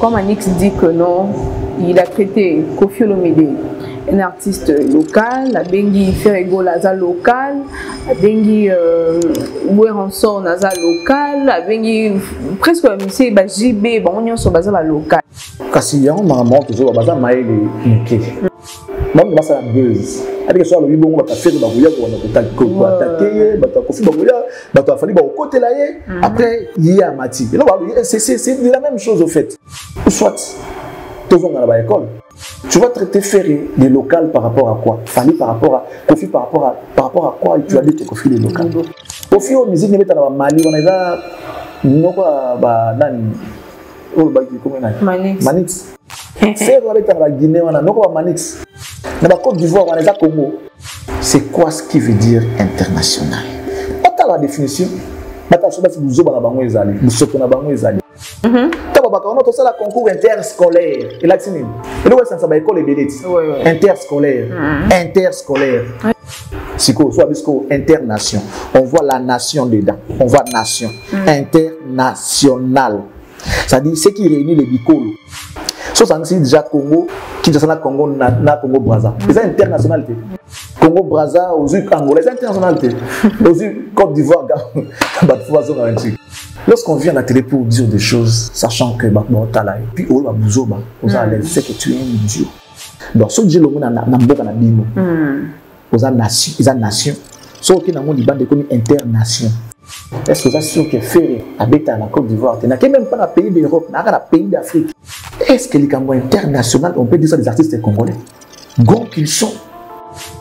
Comme Anix dit que non, il a traité Koffi Olomide, un artiste local, la Bengi Ferrego Laza local, la Bengi Oueranson Naza local, la Bengi presque monsieur JB, bon, on est basé la local. Kasi yango maman toujours basé maïle niqué. Même grâce à la buzz. Avec ça le bibon va faire ba bouya ko attaquer, ba Koffi ba bouya, ba to fali ba au côté là après il y a Mati. C'est la même chose au fait. Soit toujours dans la école. Tu vas traiter Ferré des locales par rapport à quoi? Fali par rapport à Koffi par rapport à quoi tu as dit que Koffi les locales. Koffi au musique n'est pas dans Mali on est là non quoi ba nani oh ba comment Manix. C'est vrai que la Guinée on a non quoi Manix. Dans la Côte d'Ivoire on est là Congo. C'est quoi ce qui veut dire international? Pas la définition. Bata soba si buzo bana bango ezali, busoto na bango ezali. Tababaka on a la concours interscolaire. Et là c'est nini? Et là ça ba école ebeleti. Interscolaire. Interscolaire. Siko soit bisco internation. On voit la nation dedans. On voit nation. International. Ça dit ce qui réunit les bicolos. So ça c'est déjà Congo, Kinshasa Congo na Congo Brazza. C'est internationalité. Congo Brazza aux yeux Angola, c'est internationalité. Aux yeux Côte d'Ivoire, lorsqu'on vient à la télé pour dire des choses, sachant que puis on va bouger, on a l'air, c'est que tu es un idiot. Donc ce que j'ai le monde na mboka na bino. Aux nation, ils ont nation. Sauf que dans mon Liban déconne internation. Est-ce que vous êtes sûr que Ferré habite à la Côte d'Ivoire? Tu n'as même pas un pays d'Europe, tu n'as pas un pays d'Afrique. Est-ce que les Camerounais internationaux, on peut dire ça des artistes congolais? Gros qu'ils sont.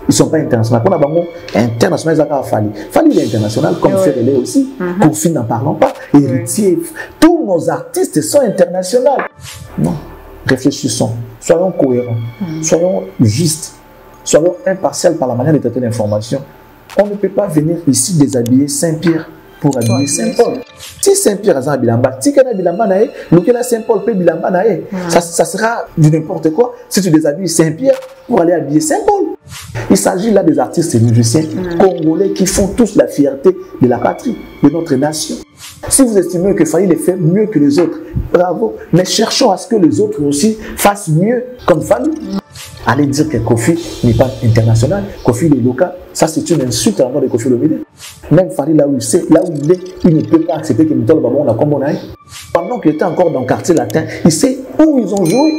Ils ne sont pas internationaux. Pour nous, international, ils ont fallu. Fallu l'international, comme Ferré aussi. Koffi n'en parlons pas. Héritier. Tous nos artistes sont internationaux. Non. Réfléchissons. Soyons cohérents. Soyons justes. Soyons impartials par la manière de traiter l'information. On ne peut pas venir ici déshabiller Saint-Pierre pour habiller Saint-Paul. Si Saint-Pierre a Bilamba, si Kana Bilamba nae, Lukela Saint-Paul peut Bilamba nae, ça sera du n'importe quoi si tu déshabilles Saint-Pierre pour aller habiller Saint-Paul. Il s'agit là des artistes et musiciens congolais qui font tous la fierté de la patrie, de notre nation. Si vous estimez que Fali les fait mieux que les autres, bravo, mais cherchons à ce que les autres aussi fassent mieux comme Fali. Allez dire que Koffi n'est pas international, Koffi est local, ça c'est une insulte à l'endroit de Koffi Olomide. Même Fali là où il sait, là où il est, il ne peut pas accepter que Mitol Babon a comme on a. Pendant qu'il était encore dans le quartier latin, il sait où ils ont joué.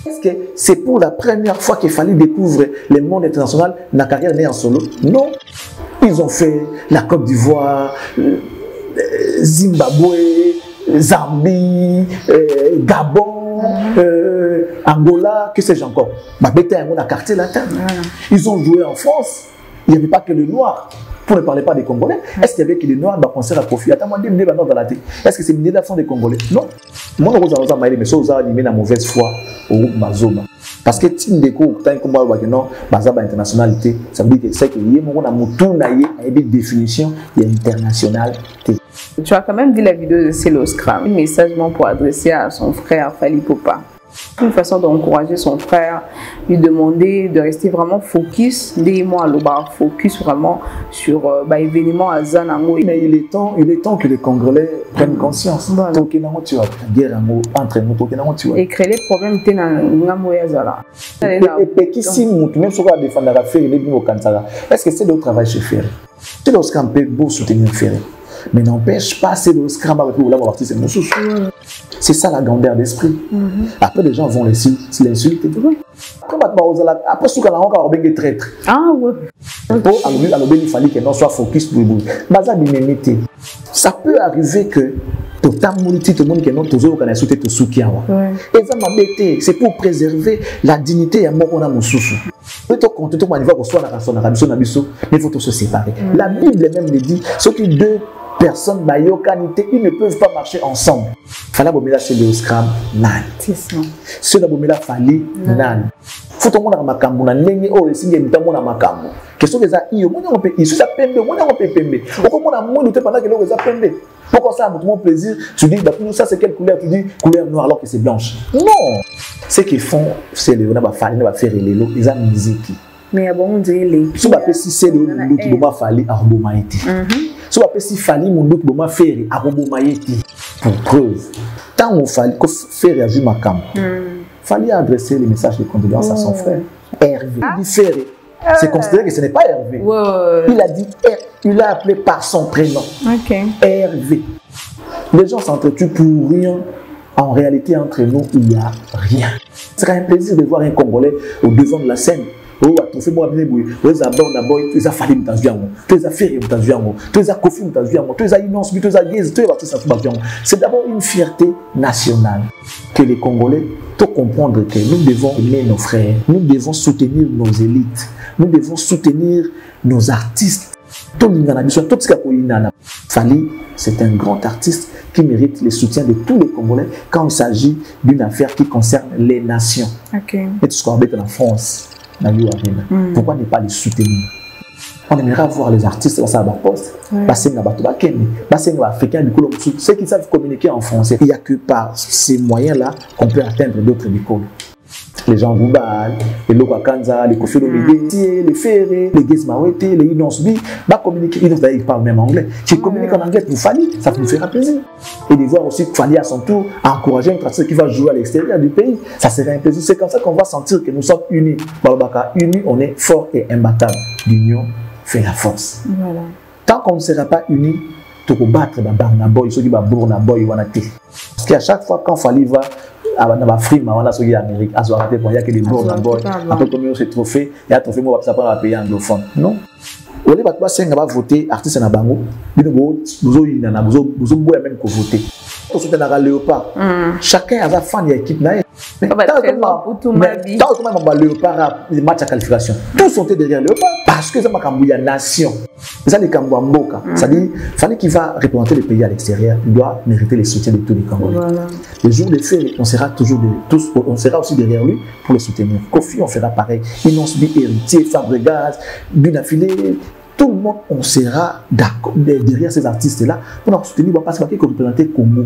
Est-ce que c'est pour la première fois qu'il fallait découvrir le monde international, la carrière née en solo? Non. Ils ont fait la Côte d'Ivoire, Zimbabwe, Zambie, Gabon, Angola, que sais-je encore. La quartier latin. Ils ont joué en France. Il n'y avait pas que les Noirs. Pour ne parler pas des Congolais. Est-ce qu'il y avait que les Noirs dans le concert à Koffi? Attends, moi, est-ce que c'est une idée des Congolais? Non. Moi, je vous ai dit, mais ça, vous avez animé la mauvaise foi au groupe Mazoma. Parce que si vous avez une internationalité, ça veut dire que c'est qu'il y a une définition internationale. Tu as quand même vu la vidéo de Celo Scram, un message pour adresser à son frère Fally Ipupa. Une façon d'encourager son frère, lui demander de rester vraiment focus, focus vraiment sur l'événement à Zanango. Mais il est temps que les Congolais prennent conscience. Entre nous, et créer les problèmes et qui si nous, même si on va défendre la Ferré, est-ce que c'est le travail chez Ferré? C'est le Scram peut beau soutenir Ferré. Mais n'empêche pas, c'est le Scram avec vous, c'est ça la grandeur d'esprit. Après, les gens vont l'insulter. Après, ce qu'on a encore bien traître. Ah ouais. Il fallait que non soit focus pour vous. Ça peut arriver que tout le monde qui est c'est pour préserver la dignité et l'amour qu'on a mon sousou. Mais il faut se séparer. La Bible même le dit, ceux qui deux personnes, ils ne peuvent pas marcher ensemble. Fala bomela c'est le Scram nan. C'est la bomela Fally nan. Faut tout le monde makambo na ndenge o esinge mitambo na makambo. Question que ça iyo mona on peut ici ça pembe mona on peut pembe. Pourquoi mona mona te pendant que l'eau ça pembe. Pourquoi ça mon plaisir tu dis d'après ça c'est quelle couleur tu dis couleur noire alors que c'est blanche. Non. Ce qu'ils font c'est le on va Fally va faire les lots ils ont musique. Mais bon on dirait les. Si va si c'est le lot qui va Fally à Robomaïti. Si on appelle si Fally mon doute boma faire à Robomaïti pour preuve. tant qu'il fallait faire réagir ma cam, il fallait adresser les messages de condoléances à son frère. Hervé. Il dit Ferré. C'est considéré que ce n'est pas Hervé. Il a dit il a appelé par son prénom. Hervé. Les gens s'entretuent pour rien. En réalité, entre nous, il n'y a rien. Ce serait un plaisir de voir un Congolais au devant de la scène. C'est d'abord une fierté nationale que les Congolais doivent comprendre que nous devons aimer nos frères, nous devons soutenir nos élites, nous devons soutenir nos artistes. Fally, c'est un grand artiste qui mérite le soutien de tous les Congolais quand il s'agit d'une affaire qui concerne les nations. Et tout ce qu'on habite en France. Pourquoi ne pas les soutenir? On aimerait voir les artistes à la poste, ceux qui savent communiquer en français. Il n'y a que par ces moyens-là qu'on peut atteindre d'autres écoles. Les gens Goubal, les Lokakanza, les Kofi Olomide, les Ferré, les Gizmawete, les Inosbi, communiquer. Ils parlent même anglais. Tu communiques en anglais pour Fally, ça nous fera plaisir. Et de voir aussi Fally à son tour encourager un artiste qui va jouer à l'extérieur du pays, ça serait un plaisir. C'est comme ça qu'on va sentir que nous sommes unis. Unis, on est fort et imbattable. L'union fait la force. Voilà. Tant qu'on ne sera pas unis, tu peux battre dans Barnaboy, ceux qui vont bourrer Barnaboy, parce qu'à chaque fois quand Fally va dans la frime, on a celui d'Amérique, il y a que des bourgs Barnaboy, après comme ce trophée, il y a un trophée, moi, ça prend un pays anglophone. Non. Au lieu de voter artiste na bango, nous avons même voter. Léopard. Chacun a fan de l'équipe. Mais tant que Léopard les matchs à qualification, tous sont derrière Léopard parce que ça m'a cambié la nation. Ça les Kambouamboka. C'est-à-dire, Fally qui va représenter le pays à l'extérieur, il doit mériter le soutien de tous les Congolais. Le jour des faits, on sera toujours on sera aussi derrière lui pour le soutenir. Kofi, on fera pareil. Inosbi, Héritier, Fabregas, Bunafilé. Tout le monde, on sera d'accord derrière ces artistes-là pour leur soutenir parce qu'ils vont représenter Congo.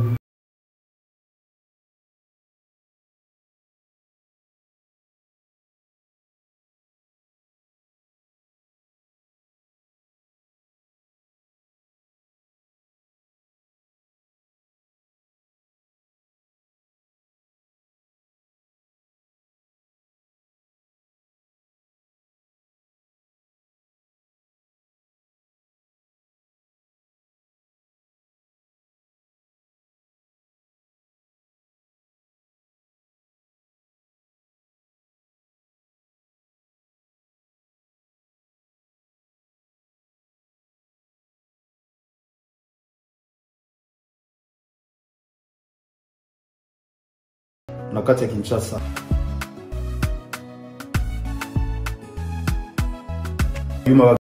Na kati ya Kinshasa. Yuma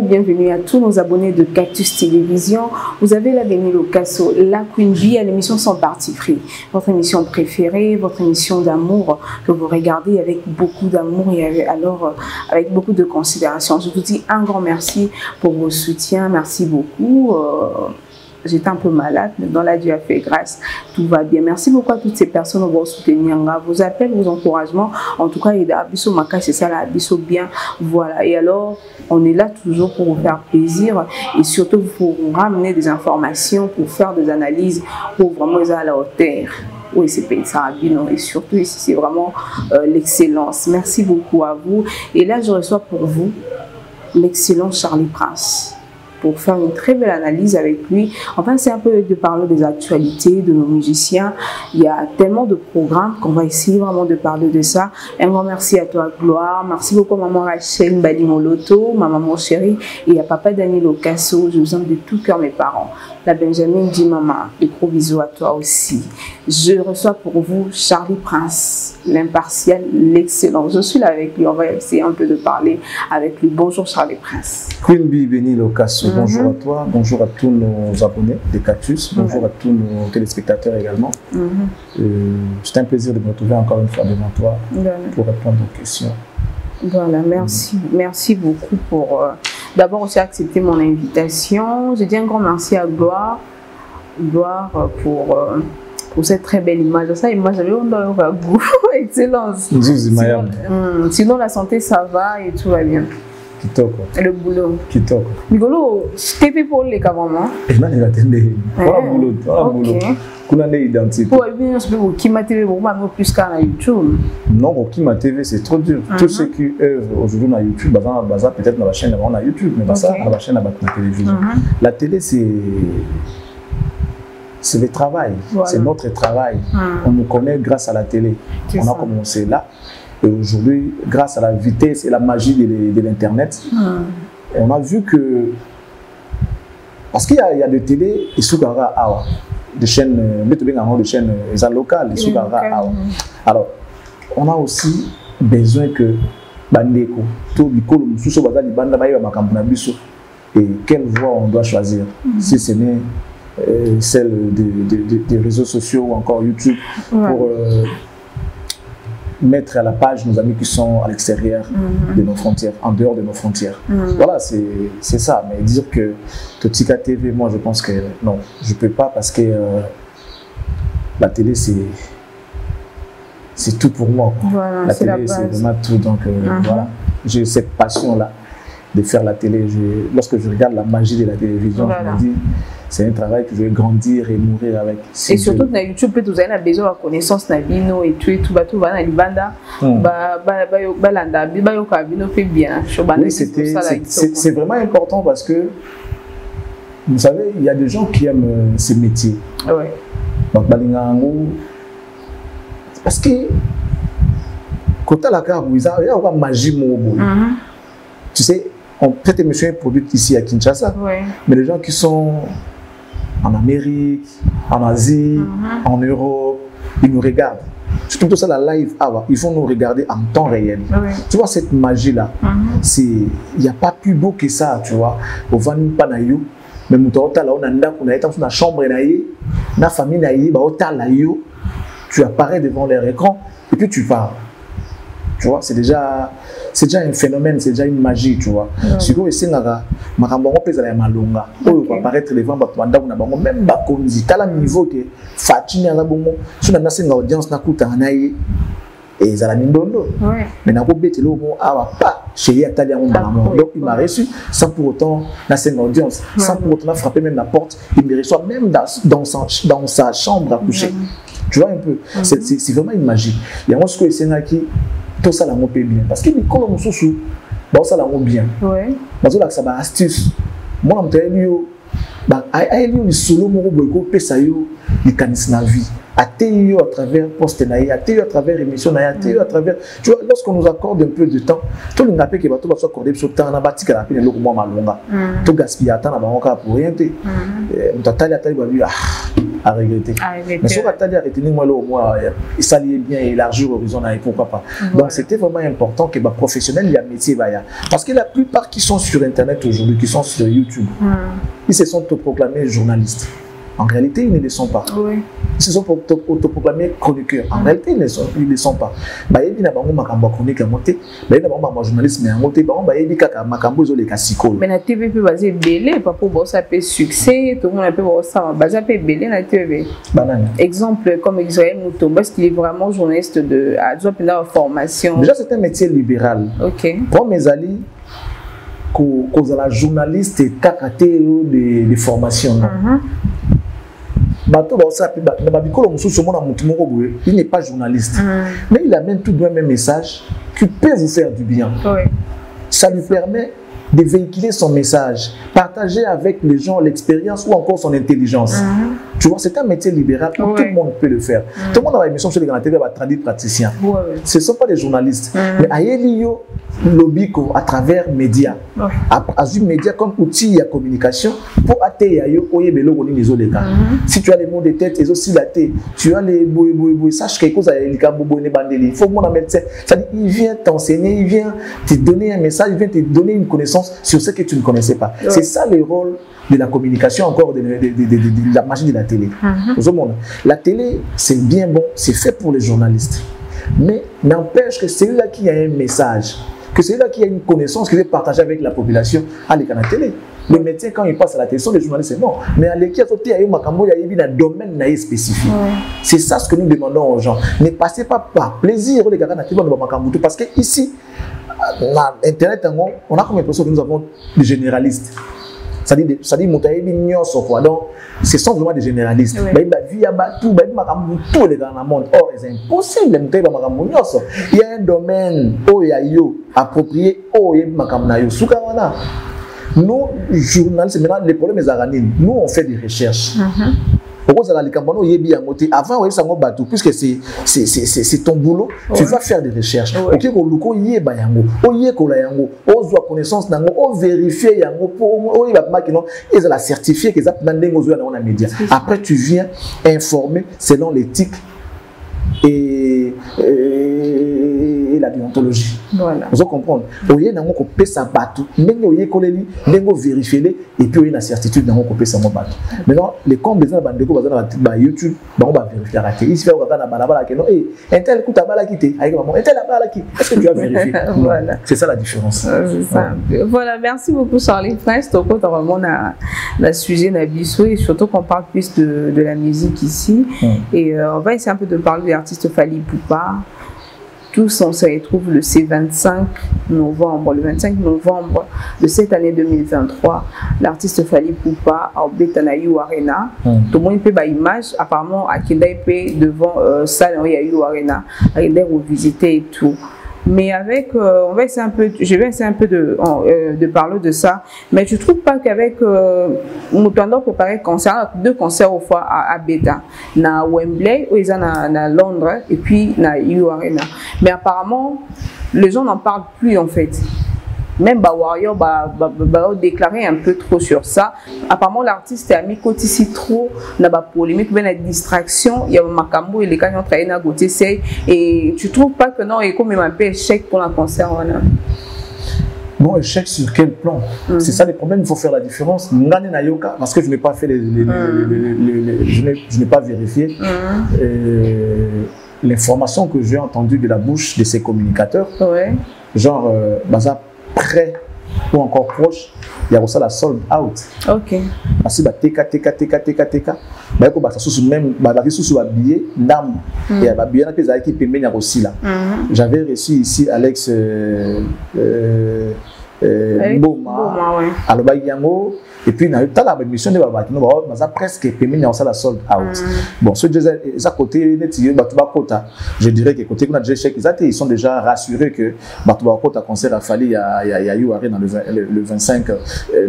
Bienvenue à tous nos abonnés de Cactus Télévision. Vous avez la Béni Locasso, la Queen Bee à l'émission Sans Parti Pris. Votre émission préférée, votre émission d'amour que vous regardez avec beaucoup d'amour et alors avec beaucoup de considération. Je vous dis un grand merci pour vos soutiens. Merci beaucoup. J'étais un peu malade, mais dans la Dieu a fait grâce, tout va bien. Merci beaucoup à toutes ces personnes qui vont soutenir, vos appels, vos encouragements. En tout cas, il y a Abisso Maka, c'est ça, Abisso bien. Voilà. Et alors, on est là toujours pour vous faire plaisir et surtout pour vous ramener des informations, pour faire des analyses, pour vraiment être à la hauteur. Oui, c'est Pays Sarabino et surtout ici, c'est vraiment l'excellence. Merci beaucoup à vous. Et là, je reçois pour vous l'excellent Charlie Prince. pour faire une très belle analyse avec lui. Enfin, c'est un peu de parler des actualités de nos musiciens. Il y a tellement de programmes qu'on va essayer vraiment de parler de ça. Un grand merci à toi, Gloire. Merci beaucoup, maman Rachel Balimoloto, ma maman chérie, et à papa Daniel Ocasso. Je vous aime de tout cœur, mes parents. La Benjamin dit maman, des gros bisous à toi aussi. Je reçois pour vous Charlie Prince, l'impartial, l'excellent. Je suis là avec lui, on va essayer un peu de parler avec lui. Bonjour Charlie Prince. Queen Bee Benny Ocasso, bonjour à toi, bonjour à tous nos abonnés des Cactus, bonjour à tous nos téléspectateurs également. C'est un plaisir de me retrouver encore une fois devant toi pour répondre aux questions. Voilà, merci beaucoup pour d'abord aussi accepter mon invitation. Je dis un grand merci à Gloire pour cette très belle image. Ça, image, j'avais un goût, excellence. Sinon, la santé, ça va et tout va bien. Kitoko. Le boulot. Kitoko. Migolo, je t'ai fait pour les camamans. Et là, il a attendu. Voilà le boulot. Voilà le boulot. Qu'on a identifié. Pour bien, je peux vous Kima TV, vous m'avez plus qu'à YouTube. Non, Kima TV, c'est trop dur. Tous ceux qui œuvrent aujourd'hui dans YouTube, peut-être dans la chaîne avant YouTube, mais ça, dans la chaîne avant la télévision. La télé, c'est le travail. Voilà. C'est notre travail. On nous connaît grâce à la télé. On a commencé là. Et aujourd'hui, grâce à la vitesse et la magie de l'Internet, on a vu que... Parce qu'il y a des télé, et des chaînes locales, alors, on a aussi besoin que... Et quelle voie on doit choisir, si ce n'est celle des réseaux sociaux ou encore YouTube, pour... mettre à la page nos amis qui sont à l'extérieur de nos frontières, en dehors de nos frontières. Voilà, c'est ça. Mais dire que Totika TV, moi je pense que non, je ne peux pas parce que la télé c'est tout pour moi. Voilà, la télé c'est vraiment tout. Donc voilà, j'ai cette passion-là de faire la télé. Lorsque je regarde la magie de la télévision, je me dis c'est un travail que je vais grandir et mourir avec. Et surtout dans YouTube, vous avez besoin de connaissance na bino et tout va na libanda c'est vraiment important parce que vous savez, il y a des gens qui aiment ces métiers. Ouais. Parce que quand tu as la carte, il y a une magie. Tu sais, on peut-être émission produite ici à Kinshasa, mais les gens qui sont en Amérique, en Asie, en Europe, ils nous regardent. Surtout ça, la live, ils vont nous regarder en temps réel. Tu vois, cette magie-là, il n'y a pas plus beau que ça, tu vois. Au Van Panayo, mais on a dans chambre, la famille, tu apparais devant leur écran et puis tu parles. Tu vois, c'est déjà un phénomène, c'est déjà une magie, tu vois. Si vous essayez de apparaître devant même Bakonzi, tu as le niveau que Fatini a si on a une audience, et ils ont la mindondo. Mais n'a pas bêté le mot pas chez Yatali à mon donc il m'a reçu sans pour autant n'a une audience, sans pour autant frapper même la porte, il me reçoit même dans sa chambre à coucher. Tu vois un peu, c'est vraiment une magie. Il y a un ce que c'est qui tout ça l'amour paye bien parce que les colons sont sous bon ça l'amour bien parce que ça va astuce moi on t'a dit les solo mon boyko pesa yo les canis na vie à travers poste naïe à travers émission naïe à travers tu vois lorsqu'on nous accorde un peu de temps tout le monde que bateau va s'accorder sur temps na bati kala pine loko moi malonga tout gaspiller temps na bango pour rien te on t'a dit à regretter. Mais si on a retenir moi au moins il s'allier bien et élargir l'horizon et pourquoi pas. Donc c'était vraiment important que les professionnels il y a métier parce que la plupart qui sont sur internet aujourd'hui qui sont sur YouTube ils se sont autoproclamés journalistes. En réalité, ils ne le sont pas. Ils se sont autoproclamés chroniqueurs. En réalité, ils ne le sont pas. Mais la TV peut baser belé, pas pour ça peut succès, tout le monde peut voir ça, baser peut belé la TV. Exemple comme Israël Mouto, parce qu'il est vraiment journaliste de formation. Déjà, c'est un métier libéral. Pour mes alliés, cause la journaliste et kakaté de formation. Il n'est pas journaliste, mais il amène tout de même un message qui peut vous faire du bien. Ça lui permet de véhiculer son message, partager avec les gens l'expérience ou encore son intelligence. Tu vois, c'est un métier libéral où tout le monde peut le faire. Tout le monde a une émission sur les grands télé va traduire praticien. Ce ne sont pas des journalistes. Mais ailleurs, lobby à travers médias. Azur médias comme outil de communication pour atteindre si tu as les mots de tête et aussi la tête, tu as les sache quelque chose à il faut mon médecin. Il vient t'enseigner, il vient te donner un message, il vient te donner une connaissance sur ce que tu ne connaissais pas. C'est ça le rôle de la communication, encore de la magie de la télé. La télé, c'est bien bon, c'est fait pour les journalistes. Mais n'empêche que celui-là qui a un message, que celui-là qui a une connaissance qu'il veut partager avec la population, à la télé. Les médecins, quand ils passent à la télé, sont des journalistes, c'est non. Mais à l'équipe, il y a un domaine spécifique. C'est ça ce que nous demandons aux gens. Ne passez pas par plaisir, les gars, parce que ici, dans Internet, on a comme l'impression que nous avons des généralistes. C'est-à-dire, donc, ce sont vraiment des généralistes. Il y a impossible. Il y a un domaine approprié. Nous, journalistes, maintenant, les problèmes sont nous, on fait des recherches. Avant, puisque c'est ton boulot, tu vas faire des recherches. Connaissance, vérifier, la certifier que après, tu viens informer selon l'éthique et la déontologie. Voilà. Vous comprenez? Vous avez coupé sa bateau, vous vérifier et puis vous avez la certitude de couper sa bateau. Maintenant, les comptes des gens de YouTube, on va vérifier. Il se fait un tel coup à quitté. Est-ce que tu as vérifié? Voilà. C'est ça la différence. Voilà, merci beaucoup Charlie Prince. Donc, on a vraiment le sujet d'Abisso et surtout qu'on parle plus de la musique ici. Et on va essayer un peu de parler de l'artiste Fally Ipupa. Tous, on se retrouve le 25 novembre de cette année 2023. L'artiste Fally Ipupa a Betanayu Arena. Tout le monde peut voir l'image. Apparemment, à Kendai devant salle Yayu Arena, il est revisité et tout. Mais avec, on va essayer un peu, je vais essayer un peu de parler de ça. Mais je trouve pas qu'avec Moutando préparé concert, 2 concerts au fois à Beta, na Wembley, où ils sont à Londres et puis na U Arena. Mais apparemment, les gens n'en parlent plus en fait. Même Warrior va déclarer un peu trop sur ça. Apparemment, l'artiste a mis côté ici trop dans la polémique, dans la distraction. Il y a Makambo et les gens qui ont travaillé dans côté c'est. Et tu trouves pas que non, il y a quand même un peu échec pour la concert? Bon, échec sur quel plan? C'est ça le problème, il faut faire la différence. Parce que je n'ai pas fait je n'ai pas vérifié l'information que j'ai entendue de la bouche de ces communicateurs. Genre, près ou encore proche, il y a aussi la sold out. Ok. Parce que TK. J'avais reçu ici Alex Boma, et puis dans la mission de presque la sold out. Bon, ce à côté, je dirais que côté ils sont déjà rassurés que Batouba concert a fallu à You Arena le 25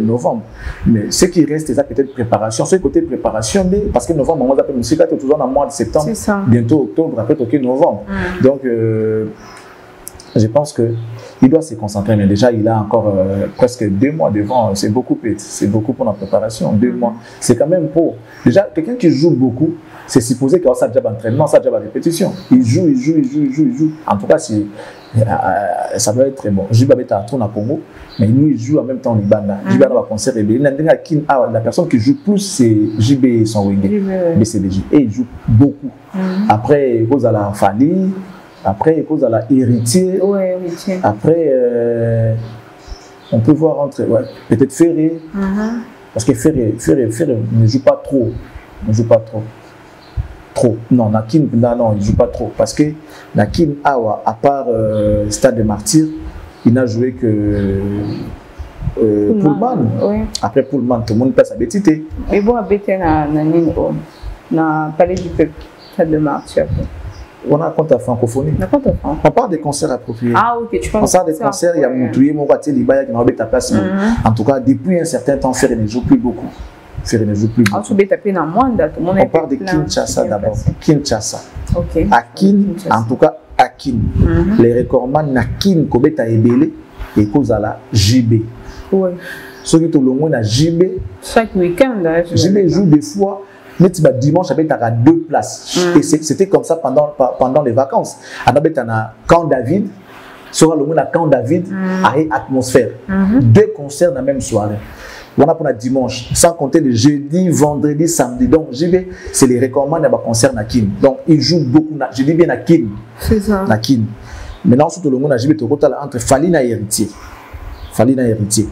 novembre. Mais ce qui reste, c'est peut-être préparation. Ce côté préparation, parce que novembre, on va appeler musique, toujours dans le mois de septembre, bientôt octobre, après novembre. Donc, je pense que il doit se concentrer, mais déjà il a encore presque 2 mois devant, c'est beaucoup pour la préparation, 2 mois, c'est quand même pour, déjà quelqu'un qui joue beaucoup, c'est supposé qu'il y a ça déjà d'entraînement, ça déjà de répétition, il joue, en tout cas ça doit être très bon. Je vais à tourner à Congo, mais nous il joue en même temps en Libana, je vais dans un concert et la personne qui joue plus c'est JB Sonwenge, BCBJ, et il joue beaucoup, après il pose à la Fally. Après, il cause à la héritier. Après, on peut voir entre peut-être Ferré. Parce que Ferré ne joue pas trop. Non, Nakin, non, il ne joue pas trop. Parce que Nakin, à part Stade des Martyrs, il n'a joué que Pullman. Après Pullman, tout le monde passe à Bétité. Mais bon, à Bétité, dans Palais du Peuple, Stade des Martyrs. On a compte à francophonie. On parle des concerts appropriés. Ah, ok, tu penses. On parle des concerts, il y a Moutouye, Mourati, Libaya qui n'a pas ta place. En tout cas, depuis un certain temps, Ferré ne joue plus beaucoup. Ferré ne joue plus beaucoup. On parle de Kinshasa d'abord. Kinshasa. Ok. À Kin, en tout cas, à Kin. Les recordman na Kin, Kobeta Ebele, et Kozala, JB. Oui. Ceux qui ont le monde à JB. Chaque week-end, JB joue des fois. Mais dimanche, il y a 2 places. Et c'était comme ça pendant les vacances. Il y a Camp David, sur le monde à Camp David, à Atmosphère. 2 concerts dans la même soirée. On a pour le dimanche, sans compter le jeudi, vendredi, samedi. Donc, c'est les recommandés à concert à Kin. Donc, il joue beaucoup. Je dis bien à Kin. C'est ça. À Kin. Maintenant, surtout le monde à JB, entre Falina et Héritier. Falina et Héritier.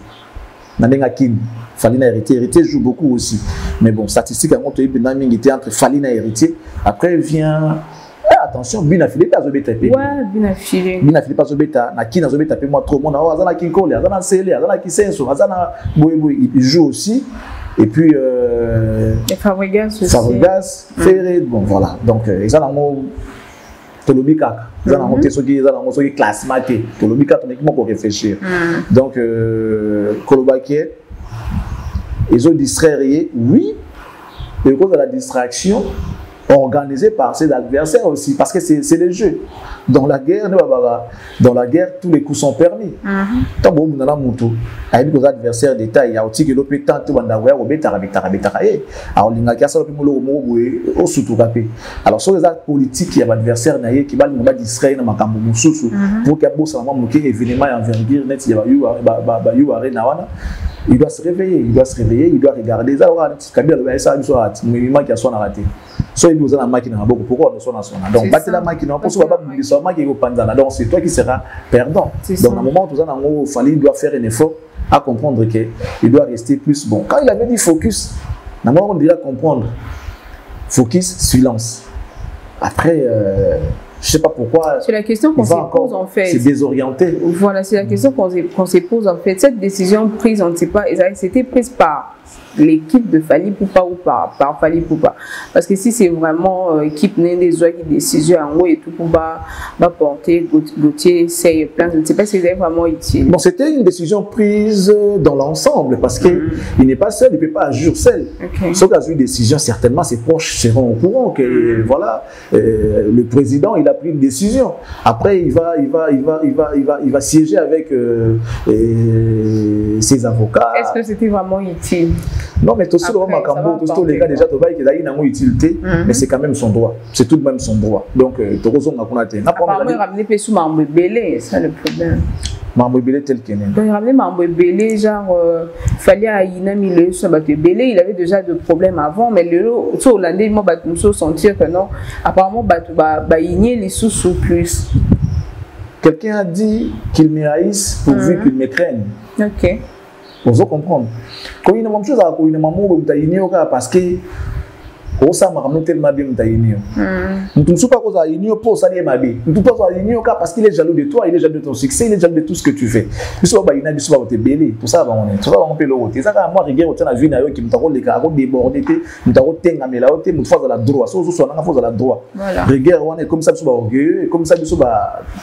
Nandenga Kin. Falina Héritier. Héritier joue beaucoup aussi. Mais bon, statistique, entre Falina et Héritier. Après vient. Attention, Bina Philippe a zobé tapé. Ouais, Bina Philippe. Bina Philippe a zobé tapé. Naki a zobé tapé. Moi, trop. Mon azana Kinkole, azana Sele, azana Kisenso, azana Boy. Il joue aussi. Et puis. Fabregas aussi. Fabregas, Ferré. Bon, voilà. Donc, ils ont un mot. Tolobika. Ils ont un mot qui est classement. Tolobika, on est comment pour réfléchir. Donc, Kolobaké. Ils ont distraire, oui, et cause de la distraction organisée par ses adversaires aussi, parce que c'est le jeu. Dans la guerre, tous les coups sont permis. Tant que vous avez un avec vos adversaires d'État, il y a aussi que l'autre temps, tout le monde a dit, alors il y a un sous-tourapé. Alors, sur les actes politiques, il y a un adversaire qui va nous distraire dans ma cambo pour qu'il y ait un événement envergure, il doit se réveiller, il doit regarder. Ça va, soit il nous a la machine à beaucoup pourquoi on est donc battre la machine on peut pas donc c'est toi qui seras perdant. Donc à un moment tout ça il doit faire un effort à comprendre que il doit rester plus bon. Quand il avait dit focus, d'abord on dirait comprendre focus, silence. Après je sais pas pourquoi. C'est la question qu'on se pose en fait. C'est désorienté. Voilà, c'est la question qu'on se pose en fait. Cette décision prise, on ne sait pas, c'était prise par l'équipe de Fally Ipupa ou par Fally Ipupa. Parce que si c'est vraiment équipe des autres qui décision en haut et tout pour porter Gauthier, c'est plein, je ne sais pas si c'est vraiment utile. Bon, c'était une décision prise dans l'ensemble parce qu'il n'est pas seul, il ne peut pas agir seul. Sauf qu'à une décision, certainement ses proches seront au courant que voilà, le président il a pris une décision. Après il va siéger avec ses avocats. Est-ce que c'était vraiment utile? Non, mais tout les gars déjà il a une utilité, mais c'est quand même son droit. C'est tout de même son droit. Donc apparemment il ramenait Pessou Mambo Belé, c'est ça le problème. Mambo Belé tel qu'il est. Donc il ramenait Mambo Belé, genre fallait à Inami le Sabaté Belé, il avait déjà de problèmes avant, mais le Hollandais moi me sentir que non, apparemment il les sous plus. Quelqu'un a dit qu'il me haïsse pourvu qu'il me craigne. Ok. On doit comprendre. Quand il y a une chose à quoi il y a un moment parce que on s'est ramené tellement bien nous ne sommes pas cause à Inyo pour ça les mabi. Nous ne sommes pas à Inyo parce qu'il est jaloux de toi, il est jaloux de ton succès, il est jaloux de tout ce que tu fais. Nous sommes pas Ina, nous sommes pas belé. Pour ça on est. Tu vas on peut le roter. Ça quand moi regarde on a vu na yo qui me t'a les gars déborder te, me t'a tenga mais là te me faire la droit. So so na faire la droit. Regarde on est comme ça nous sommes orgueilleux et comme ça nous sommes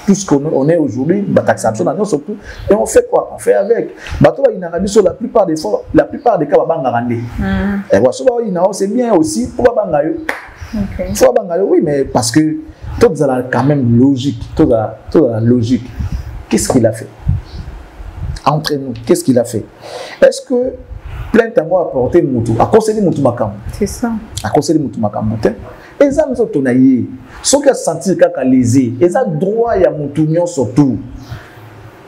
tout ce qu'on est aujourd'hui, bah taxation nous surtout et on fait quoi? On fait avec. Bah toi il n'a sur la plupart des fois, la plupart des cas va banga randé. Et voilà so il c'est bien aussi. Oui, mais parce que tout ça quand même logique. Tout la logique. Qu'est-ce qu'il a fait? Entre nous, qu'est-ce qu'il a fait? Est-ce que plainte à moi a porté Moutou, a conseillé Moutou Makam? C'est ça. A conseillé Moutou Makam. Et ça nous a tonaillé. Ceux qui ont senti qu'il a lésé, ils ont droit à Moutou surtout.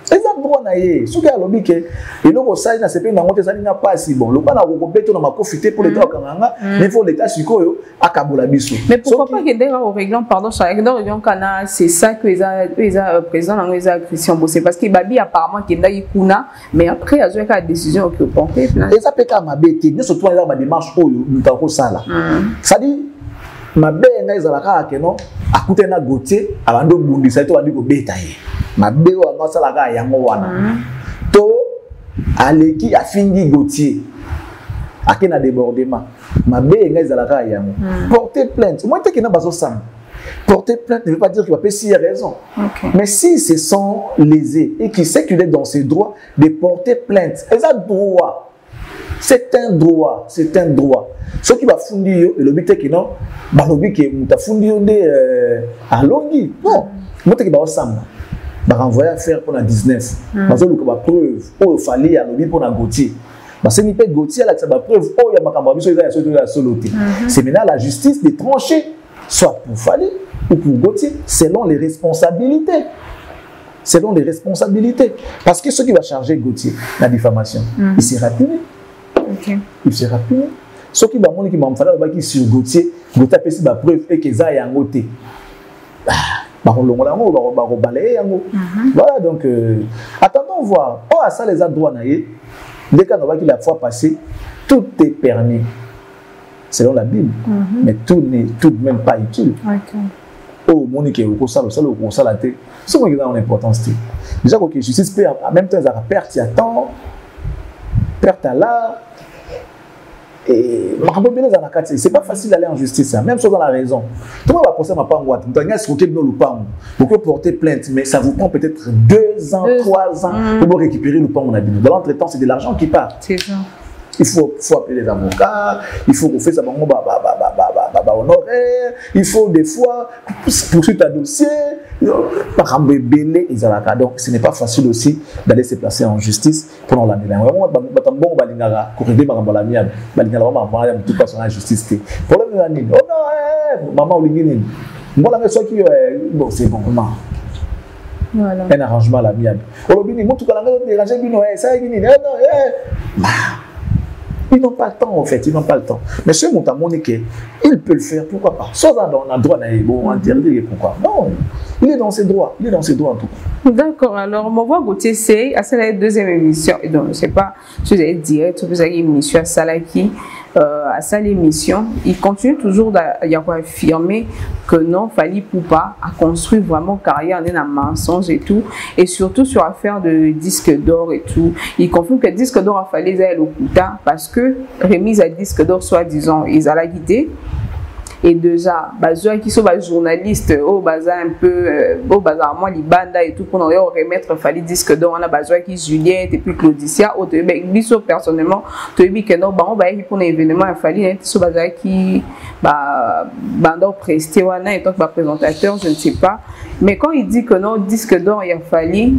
Ils ont droit à y aller. Ceux qui ont lobby que et donc ça n'a pas monté ça n'a pas si bon. Le pas n'a pas béton dans ma profiter pour l'État Kanganga, mais faut l'État sikoyo à Kabola biso. Mais pourquoi pas que d'ailleurs au règlement pardon sur la région Kana c'est ça que les président dans les Christian Bossé parce que Babi apparemment qu'il a Kuna mais après a joué la décision que porter plan. Et ça peut ka mabete, nous surtout dans ma démarche où nous t'avons ça là. Ça dit ma benga ezalaka ke non akute na Gauthier abando bundisa to bandi ko betaye. Mabe wa masalaka yango wana to aleki afingi Gauthier akena débordement mabe nga ezalaka yango porter plainte moi te kena bazo sam Porter plainte ne veut pas dire qu'il va payer s'il a raison. Okay. Mais s'il se sent lésé et qu'il sait qu'il est dans ses droits de porter plainte, il a droit. C'est un droit. C'est un droit. Ce qui va fonder le but est que non, le but est que fonder à Longi. Non, le but est que va ensemble. Va renvoyer à faire pour la 19. Parce que la preuve, il fallait à l'objet pour la Gauthier. Parce que ce n'est pas Gauthier là que ça va preuve. Oh, il y a ma camarade, il y a la soloté. C'est maintenant la justice de trancher, soit pour Fallait ou pour Gauthier, selon les responsabilités. Selon les responsabilités. Parce que ce qui va charger Gauthier, la diffamation, il sera puni. Okay. Il sera puni. Ce qui va montrer qu'il m'a fallu sur Gauthier, Gauthier a fait la preuve et qu'il y a un côté. Voilà, donc attendons voir. Oh, à ça les endroits dès qu'on voit qu'il a fois passé, tout est permis selon la Bible, mais tout n'est tout de même pas utile. Oh, Monique, au ça, la tête, c'est moi qui a une importance. Déjà que justice peut en même temps, ça va perdre à temps, perdre à l'art. Et c'est pas facile d'aller en justice, hein. Même si on a la raison. Tout le monde va penser à ma pangoite. Vous pouvez porter plainte, mais ça vous prend peut-être 2 ans, 3 ans pour récupérer le pan. Dans l'entretemps, c'est de l'argent qui part. C'est ça. Il faut appeler les avocats, il faut faire ça honoraire, il faut des fois poursuivre un dossier. Donc ce n'est pas facile aussi d'aller se placer en justice pendant l'année. Vraiment, c'est bon. Voilà. Un arrangement à l'amiable. Ils n'ont pas le temps, en fait, ils n'ont pas le temps. Mais ce Montamonique, il peut le faire, pourquoi pas? Soit dans un droit, bon, interdire, pourquoi? Non, il est dans ses droits, en tout cas. D'accord, alors, mon voix Gauthier, c'est la deuxième émission, et donc, je ne sais pas si vous allez dire, si vous avez une émission à Salaki, à ça l'émission, il continue toujours d'affirmer que non, Fally Ipupa a construit vraiment carrière en un mensonge et tout, et surtout sur l'affaire de disque d'or et tout. Il confirme que disque d'or a fallu aller au Kuta parce que remise à disque d'or, soi-disant, ils allaient guider. Et déjà, ceux qui sont journalistes, un peu, moi, les bandes et tout, pour nous remettre Fally disque d'or, on a besoin qui Juliette et puis Claudicia, personnellement, tu as dit que non, on va pour un événement, il fallait qui presté, et donc présentateur, je ne sais pas. Mais quand il dit que non, disque d'or, il a fallu,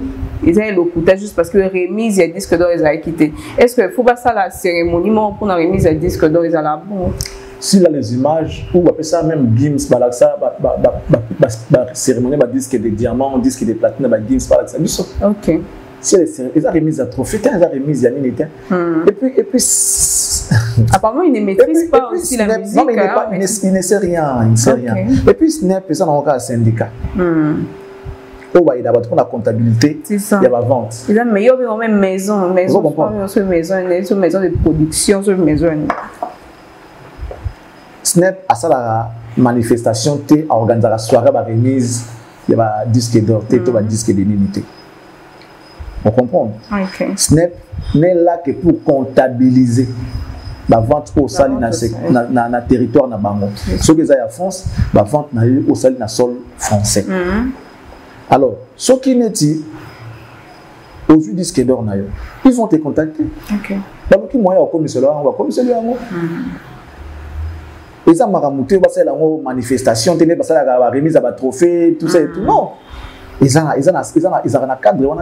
ils ont le juste parce que remise, il y a disque d'or, ils ont quitté. Est-ce qu'il faut pas ça la cérémonie pour la remise à disque d'or, ils ont la bon? S'il a les images, ou on appelle ça même Gims, cérémonie, disque de diamants, disque de platine, Gims, ok. Si ils ont remis à trophée, ils ont remis à l'unité. Et puis. Apparemment, il ne maîtrise pas aussi la musique. Non, mais il ne sait rien. Et puis, Snap, ils ont encore un syndicat. Il y a la comptabilité, il y a la vente. Ils ont même maison de production, sur maison. Snap a ça la manifestation, a organisé la soirée, la remise, il y a un disque d'or, il y a un disque de l'unité. On comprend? Okay. Snap n'est là que pour comptabiliser la vente au sol dans le territoire de Bango. Ce qui est en France, la vente au sol dans le sol français. Alors, ce qui n'est pas au disque d'or, ils vont te contacter. Donc, il y a un commissaire, on va commissaire. Ils ont maramouté, la manifestation, la remise à trophée, tout ça et tout. Non. Ils ont un cadre.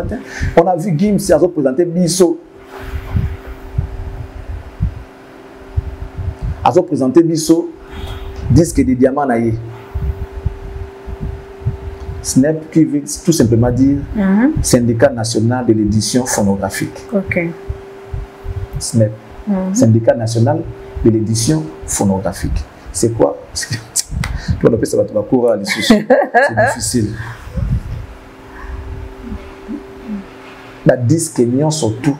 On a vu Gims, ils ont présenté Bisso. Ils ont présenté Bisso, disque de diamants. Snap qui veut tout simplement dire Syndicat national de l'édition phonographique. Ok. Snap. Syndicat national de l'édition phonographique. C'est quoi? On appelle ça va courir à l'issue. C'est difficile. La disque est surtout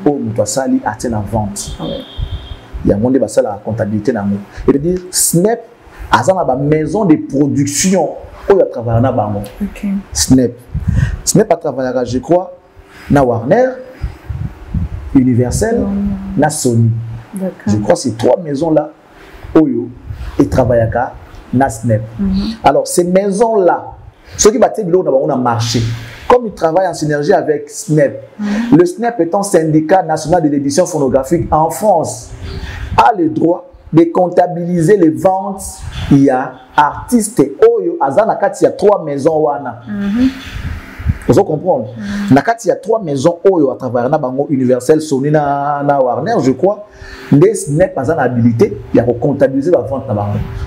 au Moutoissali à la vente. Il y a un monde qui a la comptabilité. Et veut dire, Snap a la maison de production où il a travaillé dans Bango. Snap a travaillé, je crois, dans Warner, Universal, dans Sony. Je crois que ces 3 maisons-là, Oyo, et travaillent na SNEP. Alors, ces maisons-là, ceux qui battent l'eau, on a marché. Comme ils travaillent en synergie avec SNEP, le SNEP étant syndicat national de l'édition phonographique en France, a le droit de comptabiliser les ventes. Il y a artistes, Oyo, Azanakati, il y a 3 maisons. Vous comprenez? Il y a 3 maisons Oyo à travers Universel, Sony, na Warner, je crois. Les SNEP pas en habilité, il y a pour comptabiliser la vente.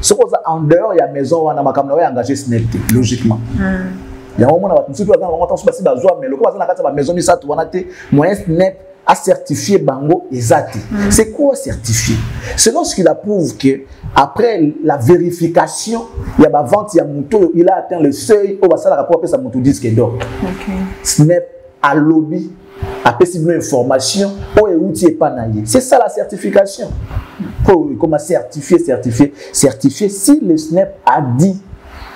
Ce qu'on a en dehors, il y a maison où on a engagé SNEP, logiquement. Il y a un moment où on a mais le maison moyen SNEP a certifié Bango Ezati. C'est quoi certifié? C'est lorsqu'il approuve que après la vérification, il y a la vente, il y a moto, il a atteint le seuil, on va ça la rapport après sa moto disque d'or. SNEP a lobby, a possible information, c'est ça la certification. Comment certifier? Certifier si le SNEP a dit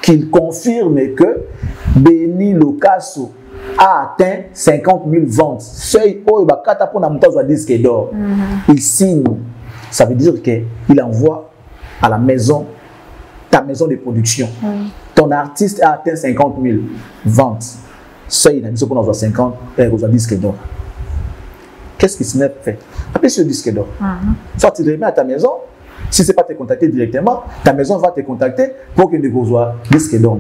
qu'il confirme que Béni Locasso a atteint 50 000 ventes. Seuil disque d'or. Il signe. Ça veut dire qu'il envoie à la maison, ta maison de production. Ton artiste a atteint 50 000 ventes. Seuil, il a dit qu'on envoie 50 disque d'or. Qu'est-ce que SNEP fait? Appelle ce disque d'or. Soit tu le remets à ta maison. Si ce n'est pas te contacter directement, ta maison va te contacter pour que tu reçoives disque d'or.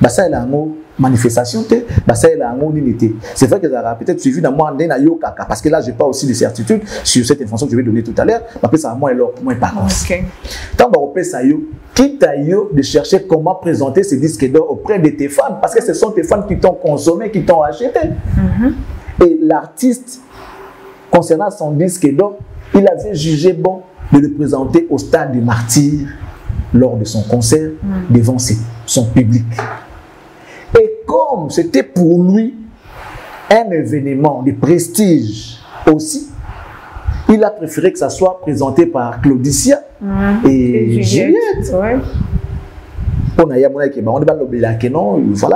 Ça, il a une manifestation, ça, il a une unité. C'est vrai que ça a peut-être suivi dans moi, parce que là, je n'ai pas aussi de certitude sur cette information que je vais donner tout à l'heure. Après, ça va moins par contre. Tant que ça quitte à de chercher comment présenter ces disques d'or auprès de tes fans, parce que ce sont tes fans qui t'ont consommé, qui t'ont acheté. Et l'artiste, concernant son disque d'or, il avait jugé bon de le présenter au stade des Martyrs lors de son concert devant son public. Et comme c'était pour lui un événement de prestige aussi, il a préféré que ça soit présenté par Claudicia et Juliette. Voilà,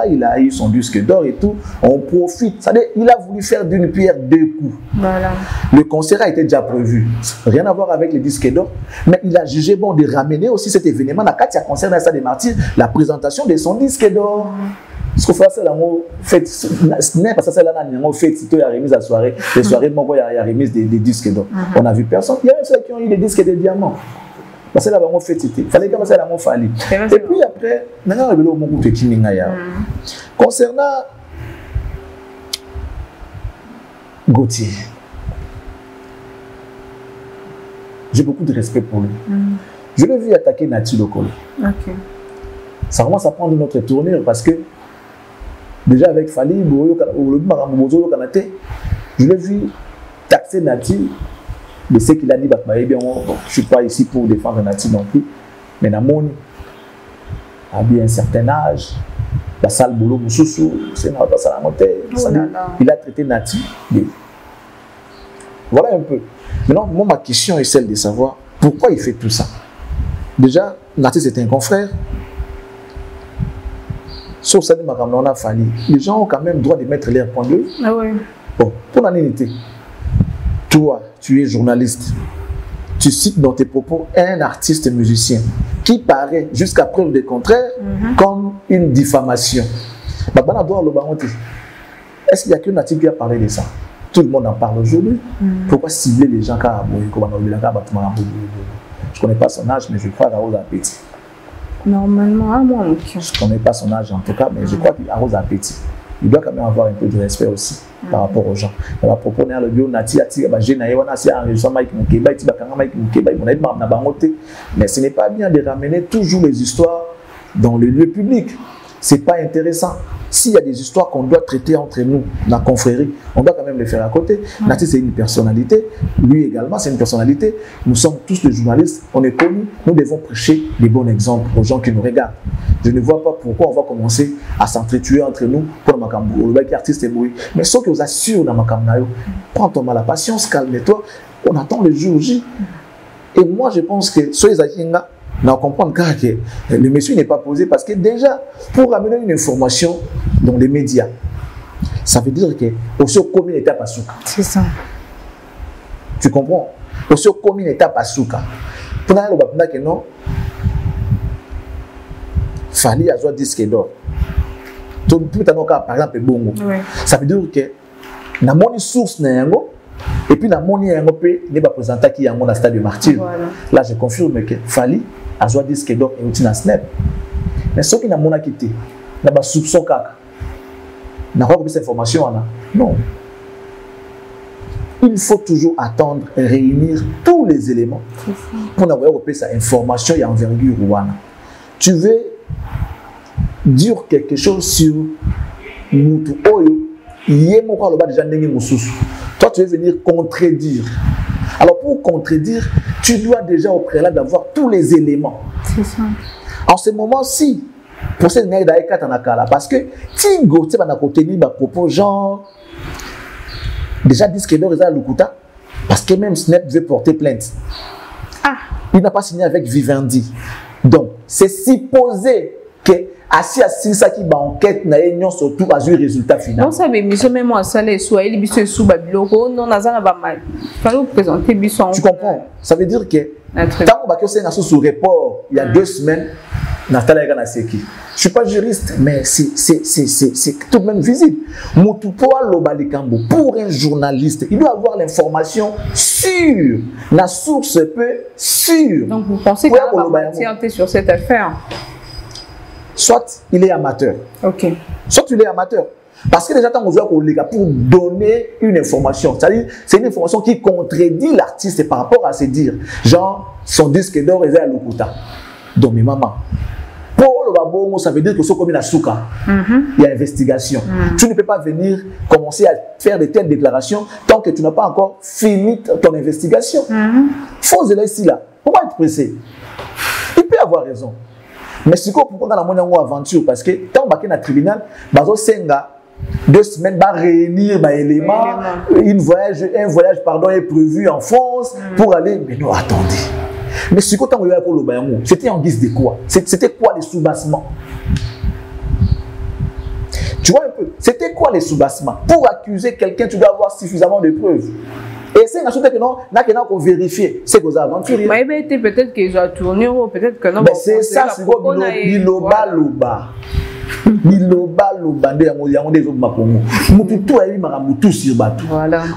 il a eu son disque d'or et tout. On profite. Il a voulu faire d'une pierre 2 coups. Voilà. Le concert a été déjà prévu. Rien à voir avec les disques d'or. Mais il a jugé bon de ramener aussi cet événement. Dans le concert dans Stade des Martyrs, la présentation de son disque d'or. Ce qu'on fait, c'est la fête. Ce n'est pas ça, c'est la fête. Il y a remise à soirée. Les soirées, il y a remise des disques d'or. On n'a vu personne. Il y a même ceux qui ont eu des disques de diamants. Parce que là, on fait il fallait que ça la fallait. Et puis après, concernant Gauthier, j'ai beaucoup de respect pour lui. Je l'ai vu attaquer Nati Lokolo. Ça commence à prendre notre tournure parce que déjà avec Fali, je l'ai vu taxer Nati. De ce qu'il a dit, je ne suis pas ici pour défendre Nati non plus. Mais Namoni a bien un certain âge. La salle boulot Moussoussou, c'est notre salle à monter. Il a traité Nati. Voilà un peu. Maintenant, moi, ma question est celle de savoir pourquoi il fait tout ça. Déjà, Nati, c'était un confrère. Sauf ça, on a fallu. Les gens ont quand même le droit de mettre leur point de vue. Ah ouais. Bon, pour l'anonymité. Toi, tu es journaliste. Tu cites dans tes propos un artiste musicien qui paraît, jusqu'à preuve du contraire, comme une diffamation. Est-ce qu'il y a qu'une nature qui a parlé de ça? Tout le monde en parle aujourd'hui. Pourquoi cibler les gens comme je ne connais pas son âge, mais je crois qu'il arrose appétit. Normalement, à moi, je ne connais pas son âge en tout cas, mais je crois qu'il arrose appétit. Il doit quand même avoir un peu de respect aussi par rapport aux gens. On va proposer le bio Nati mais ce n'est pas bien de ramener toujours les histoires dans le lieu public. Ce n'est pas intéressant. S'il y a des histoires qu'on doit traiter entre nous, dans la confrérie, on doit quand même les faire à côté. Nati, c'est une personnalité. Lui également, c'est une personnalité. Nous sommes tous des journalistes. On est connus. Nous devons prêcher des bons exemples aux gens qui nous regardent. Je ne vois pas pourquoi on va commencer à s'entretuer entre nous pour le Makambo. Le mec artiste est mouillé. Mais ce que vous assure dans Makamnayo, prends ton mal à patience, calme-toi. On attend le jour J. Et moi, je pense que soyez Zakinga, on comprend que le monsieur n'est pas posé parce que déjà, pour amener une information dans les médias, ça veut dire que aussi combien d'étapes à Souka. C'est ça. Tu comprends? Aussi combien d'étapes à Souka. Pour nous, que non. Fally a joué disque d'or. Par exemple, bongo. Ça veut dire que na moni source na yango et puis na moni yango pe ne ba présenter qui yango na stade de martyr. Là je confirme que Fally a joué disque d'or et outil na snap. Mais ce qui na mona quitté na ba soupçon kaka. Na quoi cette information là? Non. Il faut toujours attendre et réunir tous les éléments pour avoir cette information et envergure. Tu veux dire quelque chose sur Moutou Oyo, toi tu veux venir contredire. Alors pour contredire, tu dois déjà au préalable avoir tous les éléments. C'est ça. En ce moment-ci, pour cette année d'Aïka, parce que Tingo, tu vas contenir des propos genre déjà disque d'or est à Lukuta, parce que même Snap veut porter plainte. Ah. Il n'a pas signé avec Vivendi. Donc, c'est supposé que assis ça qui va enquête na union surtout à jouer résultat final. Non ça mais monsieur même moi ça les soit il biso sous babiloko non nazana ba mal. Fallait présenter biso. Tu comprends? Ça veut dire que tant que c'est un sous report il y a 2 semaines Nathalie Gana Seki. Je suis pas juriste mais c'est tout de même visible. Mutupoa Lobalikambo pour un journaliste, il doit avoir l'information sûre, la source peu sûre. Donc vous pensez qu'il va mentir sur cette affaire? Soit il est amateur. Ok. Soit il est amateur. Parce que déjà, tant qu'on voit pour donner une information, c'est-à-dire c'est une information qui contredit l'artiste par rapport à se dire, genre, son disque d'or est à Lokuta. Donc, mes mamans. Pour le babongo, ça veut dire que c'est comme une souka. Il y a investigation. Tu ne peux pas venir commencer à faire de telles déclarations tant que tu n'as pas encore fini ton investigation. Faut aller ici là. Pourquoi être pressé? Il peut avoir raison. Mais c'est quoi pourquoi dans la aventure? Parce que tant que dans le tribunal, bazo senga 2 semaines va réunir les éléments. Un voyage est prévu en France pour aller. Mais non, attendez. Mais c'est quoi tant que pour le bayango? C'était en guise de quoi? C'était quoi les sous-bassements? Tu vois un peu? C'était quoi les sous-bassements? Pour accuser quelqu'un, tu dois avoir suffisamment de preuves. Et c'est une chose que non, n'a qu'on vérifier. C'est que vous aventuriers. Mais peut-être qu'ils ont tourné, peut-être que non. Mais c'est ça, c'est quoi? Biloba loba. Biloba loba.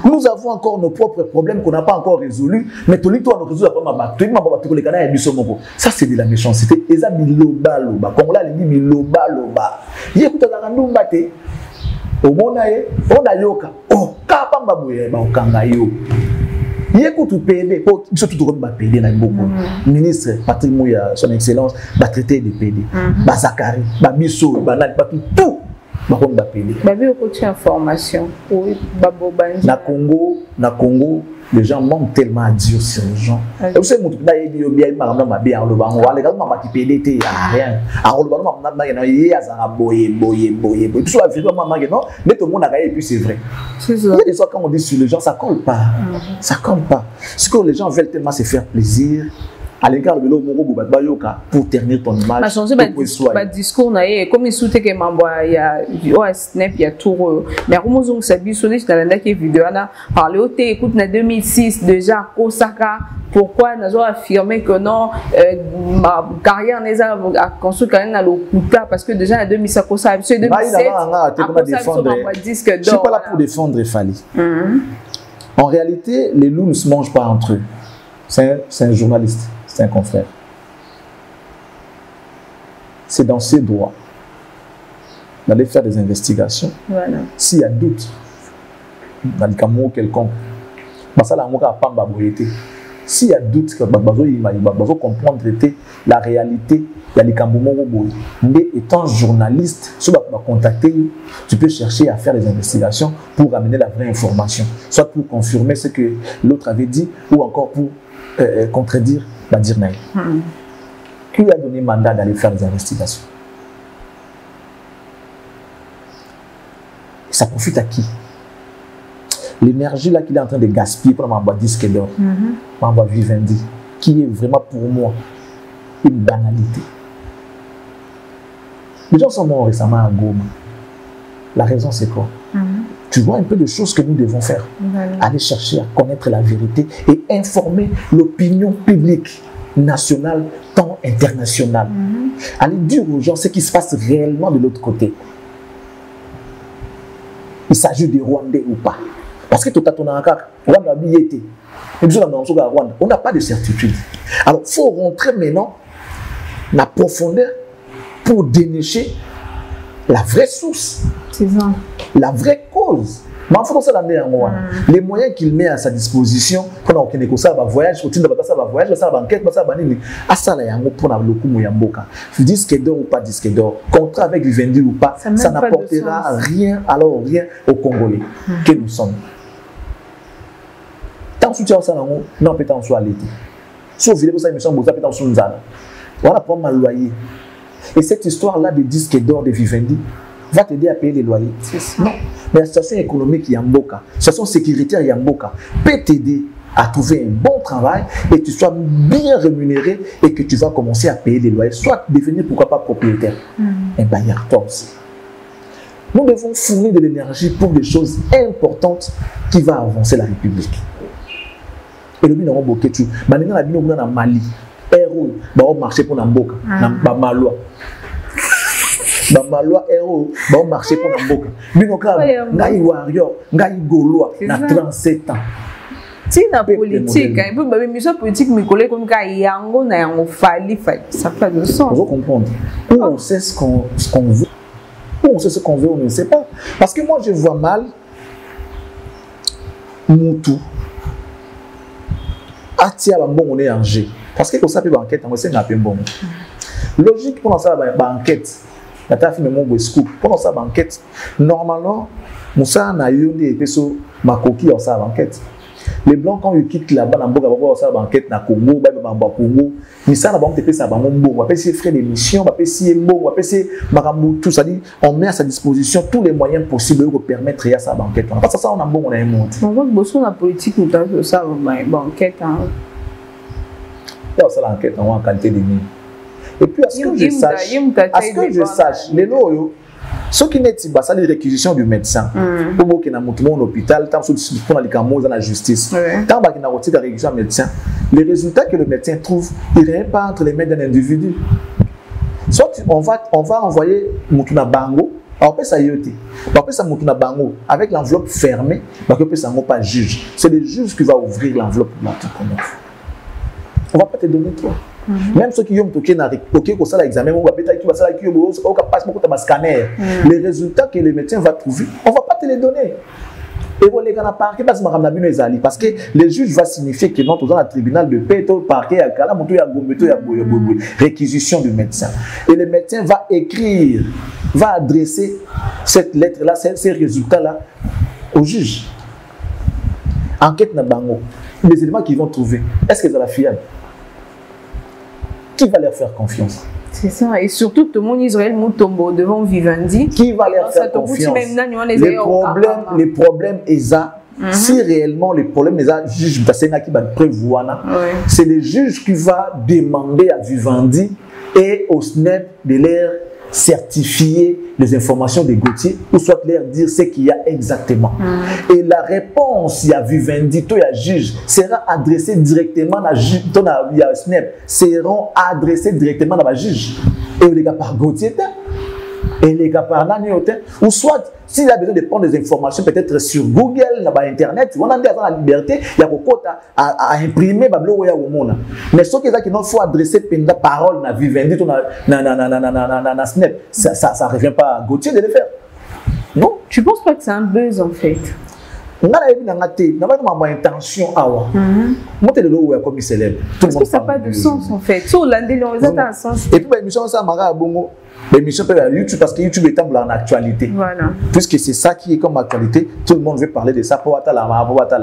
Nous avons encore nos propres problèmes qu'on n'a pas encore résolus. Mais tout le temps, nous résolvons ça, c'est de la méchanceté. Et ça, biloba loba. Comme on l'a dit, biloba loba. Écoute, on a Omonae, on a yoka. Oh, kapamba boye ba okangayo. Yeko tu PD, pour surtout tout comme PD na beaucoup. Ministre Patrick Mouya, son excellence, va traiter des PD. Ba Zakari, ba Bisso, ba Nal, ba tout. Ba comme ba PD. Ba bi ko information. Oui, ba Bobanji. Na Congo, les gens manquent tellement à dire sur les gens. Vous savez, mon bien, le banc, les gars, ma qui pédé, rien. Alors, le banc, ma il y a un boye. Puis, sur la vidéo, maman, non, mais tout le monde a gagné, et puis c'est vrai. Il y a des fois, quand on dit sur les gens, ça colle pas. Ça colle pas. Ce que les gens veulent tellement se faire plaisir. À l'égard de l'homme pour ternir ton image. Ma changé ma discours comme il souhaitait que m'envoie il y a Snap il y a tout mais comment on s'habille sur les dans la vidéo là parler au thé écoute en 2006 déjà Osaka pourquoi nous avons affirmé que non ma carrière n'est pas construite quand même à l'Okuta parce que déjà en 2005 Osaka c'est 2007 je suis pas là pour défendre Fally. En réalité les loups ne se mangent pas entre eux. C'est un journaliste. C'est un confrère. C'est dans ses droits d'aller faire des investigations. Voilà. S'il y a doute dans le camo quelconque, s'il y a doute que vous comprendre la réalité, mais étant journaliste, si tu vas contacter, tu peux chercher à faire des investigations pour amener la vraie information, soit pour confirmer ce que l'autre avait dit ou encore pour contredire Badir Naï. Qui lui a donné mandat d'aller faire des investigations? Et ça profite à qui? L'énergie là qu'il est en train de gaspiller pour m'envoyer disque d'or, pour m'envoyer Vivendi, qui est vraiment pour moi une banalité. Les gens sont morts récemment à Goma. La raison c'est quoi? Tu vois un peu de choses que nous devons faire. Aller chercher à connaître la vérité et informer l'opinion publique nationale, tant internationale. Allez dire aux gens ce qui se passe réellement de l'autre côté. Il s'agit des Rwandais ou pas. Parce que tout à ton encore, Rwanda a bien été. On n'a pas de certitude. Alors, il faut rentrer maintenant dans la profondeur pour dénicher la vraie source. C'est ça. La vraie cause. Mais il faut ça les moyens qu'il met à sa disposition pour qu'on ait ça voyage, pour ça voyage, ça enquête, ça banini. À ça là yango pour le coup moyamboka. Disque d'or ou pas disque d'or, contrat avec Vivendi ou pas, ça n'apportera rien alors rien aux Congolais que nous sommes. Tant soutien ça non peut en soit l'été. Sauf vidéo ça émission boza peut en sous nzala. Voilà pour mal loyer. Et cette histoire là de disque d'or de Vivendi va t'aider à payer les loyers. C'est ça. Non. Mais la situation économique Yamboka, la situation sécuritaire Yamboka peut t'aider à trouver un bon travail et que tu sois bien rémunéré et que tu vas commencer à payer les loyers, soit devenir pourquoi pas propriétaire. Un bailleur aussi. Nous devons fournir de l'énergie pour des choses importantes qui vont avancer la République. Et le bino boké tu, maintenant la bino na Mali, héros, ba marché pour Namboka, ba Malwa. Bambalwa héros ba marché pour Namboka. Bino ka ngai warrior, ngai gaulois na 37 ans. Si na politique, et puis bah mission politique mes collègues comme ka yango na yango fali ça fait de sens. Vous comprendre. Où on sait ce qu'on veut. Où on sait ce qu'on veut, on ne sait pas. Parce que moi je vois mal Moutou. Atia bon on est en G. Parce que quand ça fait enquête, on sait un peu bon. Logique pour ça enquête. La taf me mon scoop pendant ça banquette normalement Moussa na yonde peso makoki en ça banquette les blancs quand ils quittent là-bas dans boka ba ça banquette na Congo ba Congo mais ça na banque te ça ba mon ba pesi frais d'émission ba pesi mbo ba pesi makambu tout ça dit on met à sa disposition tous les moyens possibles pour permettre à sa banquette parce que ça on a bon on a un monde on voit beaucoup la politique nous t'a ça banquette hein là ça l'enquête en qualité de mine. Et puis, à ce que je sache, les loyaux, ce qui n'est pas ça, les réquisitions du médecin. Pour qu'il y ait un hôpital, tant que la justice, tant qu'il y a la réquisition du médecin, les résultats que le médecin trouve, il ne rien pas entre les mains d'un individu. Soit on va envoyer Moutouna Bango, on peut ça yoter, on peut ça Moutouna Bango avec l'enveloppe fermée, on peut ça pas juge. C'est le juge qui va ouvrir l'enveloppe pour la on va pas te donner toi. Même ceux qui ont toqué pour ça l'examen, on va passer beaucoup de scanner. Les résultats que le médecin va trouver, on ne va pas te les donner. Et on les parce que le juge va signifier que non, dans le tribunal de paix, le parquet, il y a réquisition du médecin. Et le médecin va écrire, va adresser cette lettre-là, ces résultats-là au juge. Enquête na bango. Les éléments qu'ils vont trouver, est-ce que c'est la fiable? Qui va leur faire confiance? C'est ça, et surtout tout le monde Israël Moutombo devant Vivendi. Qui va leur faire confiance? Les problèmes ESA, si réellement les problèmes ESA, juge qui va prévoir, c'est le juge qui va demander à Vivendi et au SNEP de leur certifier les informations de Gauthier ou soit leur dire ce qu'il y a exactement. Et la réponse, il y a Vivendi, il y a juge, sera adressée directement à il y a SNEP, seront adressés directement à la juge. Et les gars par Gauthier, et les gars par Nani, ou soit s'il a besoin de prendre des informations peut-être sur Google, sur Internet, on a la liberté, il y a beaucoup à imprimer, mais ce qui non faut adresser la parole à Vivendi, na SNEP, ça ne revient pas à Gauthier de le faire. Non? Tu ne penses pas que c'est un buzz en fait? Intention comme célèbre. Parce que ça n'a pas de sens en fait. Sur un sens. Et puis, l'émission ça m'a bongo. L'émission peut YouTube parce que YouTube est en actualité. Voilà. Puisque c'est ça qui est comme actualité, tout le monde veut parler de ça. Pour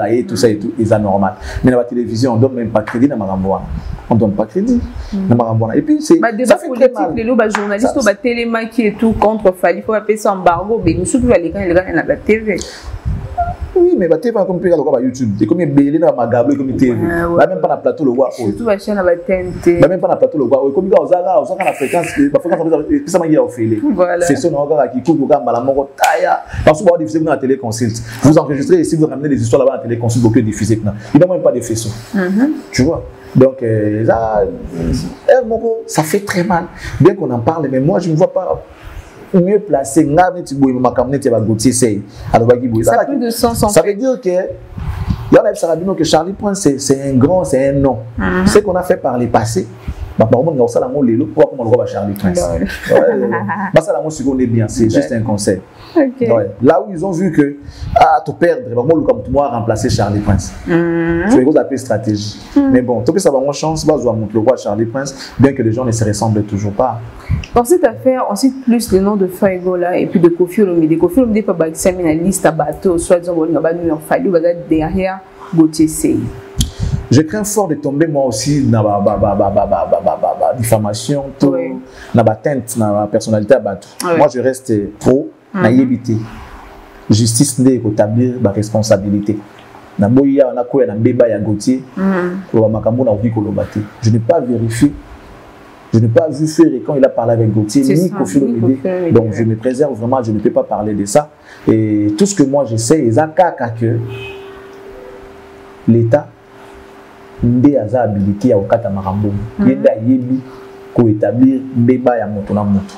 et tout ça et tout, c'est normal. Mais dans la télévision, on ne donne même pas crédit dans Maramboa. On ne donne pas crédit dans Maramboa. Et puis, c'est ça fait très mal. Les journalistes, les téléma qui est tout contre Fali, il faut appeler ça embargo. Mais nous sommes les gars dans la TV. Oui, mais tu vas comme YouTube. C'est comme il y a un comme TV. Même pas dans le plateau le voir. Surtout la chaîne avec TNT. Même pas dans le plateau le voir. Comme il y a la fréquence, c'est ça qui coûte au gars malamongo taille. Parce que vous diffusez dans la téléconsulte. Vous enregistrez ici, vous ramenez les histoires là-bas à la téléconsulte pour que diffuser. Il n'y a même pas de faisceau. Tu vois. Donc, ça fait très mal. Bien qu'on en parle, mais moi, je ne vois pas mieux placé. Ça a plus de sens en fait. Ça veut dire que Charlie Prince, c'est un grand, c'est un nom. Ce qu'on a fait par les passés, Charlie Prince. C'est juste un conseil. Okay. Ouais. Là où ils ont vu que te perdre, tu vas remplacer Charlie Prince. C'est une chose appelée stratégie. Mais bon, tout ça va avoir chance, le roi Charlie Prince, bien que les gens ne se ressemblent toujours pas. Dans cette affaire, on cite plus le nom de Faigola et puis de Koffi Olomide. Koffi Olomide peut pas examiner la liste à bateau, soit disant derrière Gauthier Seye. Je crains fort de tomber moi aussi dans la diffamation, dans la teinte, dans la personnalité à bateau. Moi je reste pro, naïveté. Justice n'est qu'établir ma responsabilité. Je n'ai pas vérifié. Je n'ai pas vu faire quand il a parlé avec Gauthier, ni Koffi Olomide. Donc je me préserve vraiment, je ne peux pas parler de ça. Et tout ce que moi j'essaie, c'est que l'État ndé aza habilité ya okata makambo yenda yebi ko établir mbeba ya moto na moto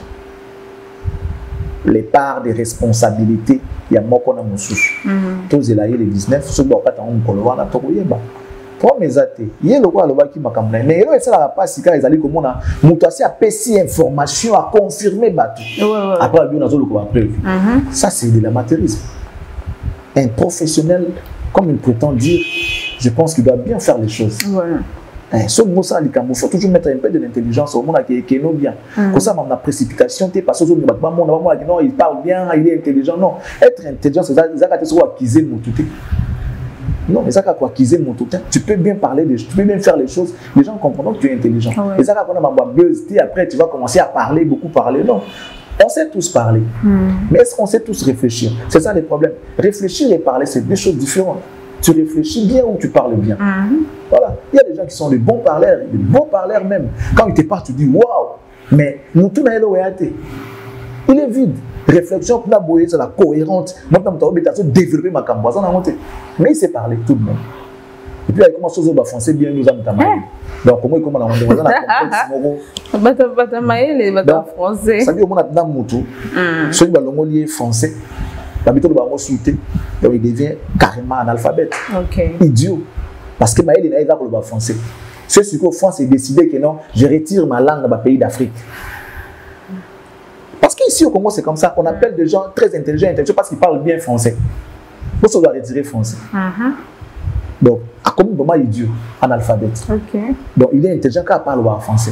les parts de responsabilité ya moko na mosusu tozela ye le 19 so ba okata ngolo wana to koyeba promesa te ye lokwa alobaki makambo na mais elo esala pas sika ezali komona moto asi apesi information à confirmer bato après bien nazo lokwa preuve ça c'est de l'amateurisme. Un professionnel comme il prétend dire, je pense qu'il doit bien faire les choses. Voilà. Ce mot ça, il faut toujours mettre un peu de l'intelligence au monde qui est bien. Comme ça, la précipitation, parce que non, il parle bien, il est intelligent. Non, être intelligent, c'est ça, c'est acquiser mon tout. Non, mais ça, quoi acquiser mon tout. Tu peux bien parler, tu peux bien faire les choses. Les gens comprennent que tu es intelligent. Et ça, quand on a buzz, après, tu vas commencer à parler, beaucoup parler. Non. On sait tous parler, mais est-ce qu'on sait tous réfléchir? C'est ça le problème. Réfléchir et parler, c'est deux choses différentes. Tu réfléchis bien ou tu parles bien. Voilà. Il y a des gens qui sont des bons parleurs même. Quand ils te parlent, tu dis waouh, mais nous tout il est vide. Réflexion pour la boyer, c'est la cohérente. Maintenant, tu as développé ma camboise, mais il sait parler tout le monde. Et puis, il commence à français bien nous en donc, comment il commence à français? Ça veut dire qu'on a dans Moutou, celui qui est français, donc il devient carrément analphabète. Idiot. Parce que Maël n'est pas le français. C'est ce que France a décidé que non, je retire ma langue dans le pays d'Afrique. Parce qu'ici au Congo, c'est comme ça. On appelle des gens très intelligents parce qu'ils parlent bien français. Pourquoi on doit retirer français? Donc, à comme un moment idiot, analphabète. Donc, il est intelligent quand il parle français.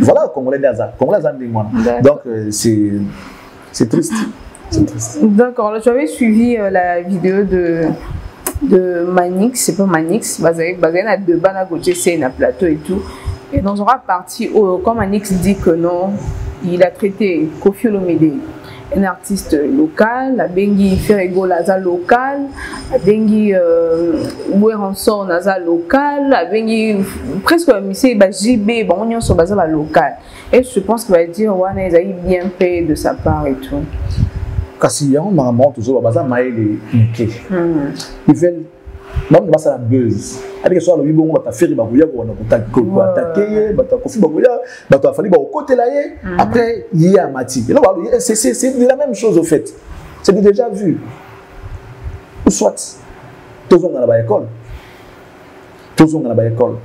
Voilà comment on est. Donc, c'est triste. D'accord, j'avais suivi la vidéo de Manix, c'est pas Manix, basé à deux bancs à côté, c'est un plateau et tout. Et dans une partie où, comme Manix dit que non, il a traité Koffi Olomide, un artiste local, la Bengi Ferrego Laza local, la Bengi Oueranson Naza local, la Bengi presque JB, bon, on sur base local. Et je pense qu'il va dire, ouais, ils ont bien fait de sa part et tout. Cassillon, maman, toujours, basa maïle et ils veulent, même basa la buzz. Avec ça, le bon, bata faire babuya, on a attaqué, bata kofi babuya, bata fali ba au côté là. Après, il y a Mati. C'est la même chose au fait. C'est déjà vu. Ou soit, tous on a la école. Tous on a la école.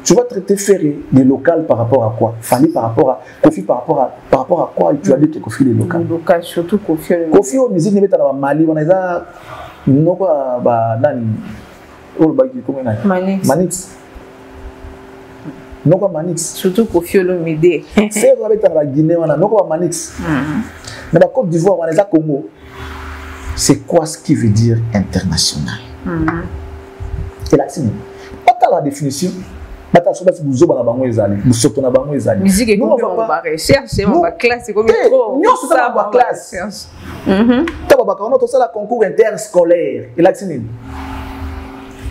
Tu vas traiter Ferré des locales par rapport à quoi? Fali par rapport à Koffi par rapport à quoi? Tu as dit que Koffi les locales. Local, surtout Koffi. Koffi au musique n'est pas dans Mali, on a ça non quoi bah nani oh bah qui comment Manix non quoi Manix surtout Koffi Olomide. C'est vous avez dans la Guinée on a non quoi Manix. Mais la Côte d'Ivoire on a ça Congo. C'est quoi ce qui veut dire international? Et là c'est pas la définition. Musique est comme on va rechercher, on va classer comme trop. Nous sommes en classe. On a concours interscolaire.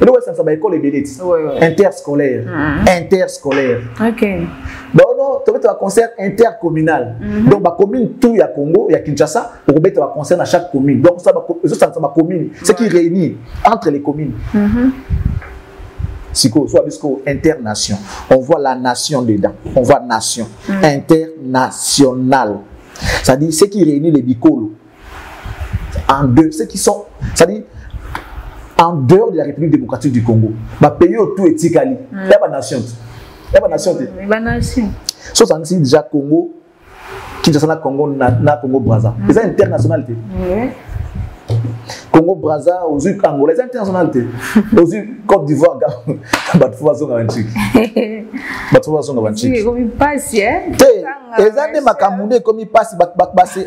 Et donc, ça va école et bénédicte. Interscolaire. Interscolaire. Ok. Bon, non, tu as un concert intercommunal. Donc, la commune, tout, il y a Congo, il y a Kinshasa, pour mettre un concert dans chaque commune. Donc, ça va commune. Ce qui réunit entre les communes. Soit internation. On voit la nation dedans. On voit nation. International. C'est-à-dire ce qui réunit les bicolos. En deux, ceux qui sont, c'est-à-dire en dehors de la République démocratique du Congo, bah pays autour et Tikali, il y a pas nation, il y a pas nation. Il y a pas nation. Sauf que c'est déjà Congo, Kinshasa, Congo, na Congo Brazza. C'est internationalité. Congo Brazza, aux yeux Angola, c'est internationalité. Aux yeux Côte d'Ivoire, bah tu vois ça dans un truc. Bah tu vois ça dans un truc. Comme il passe, hein. Les années Makamune comme il passe, bah au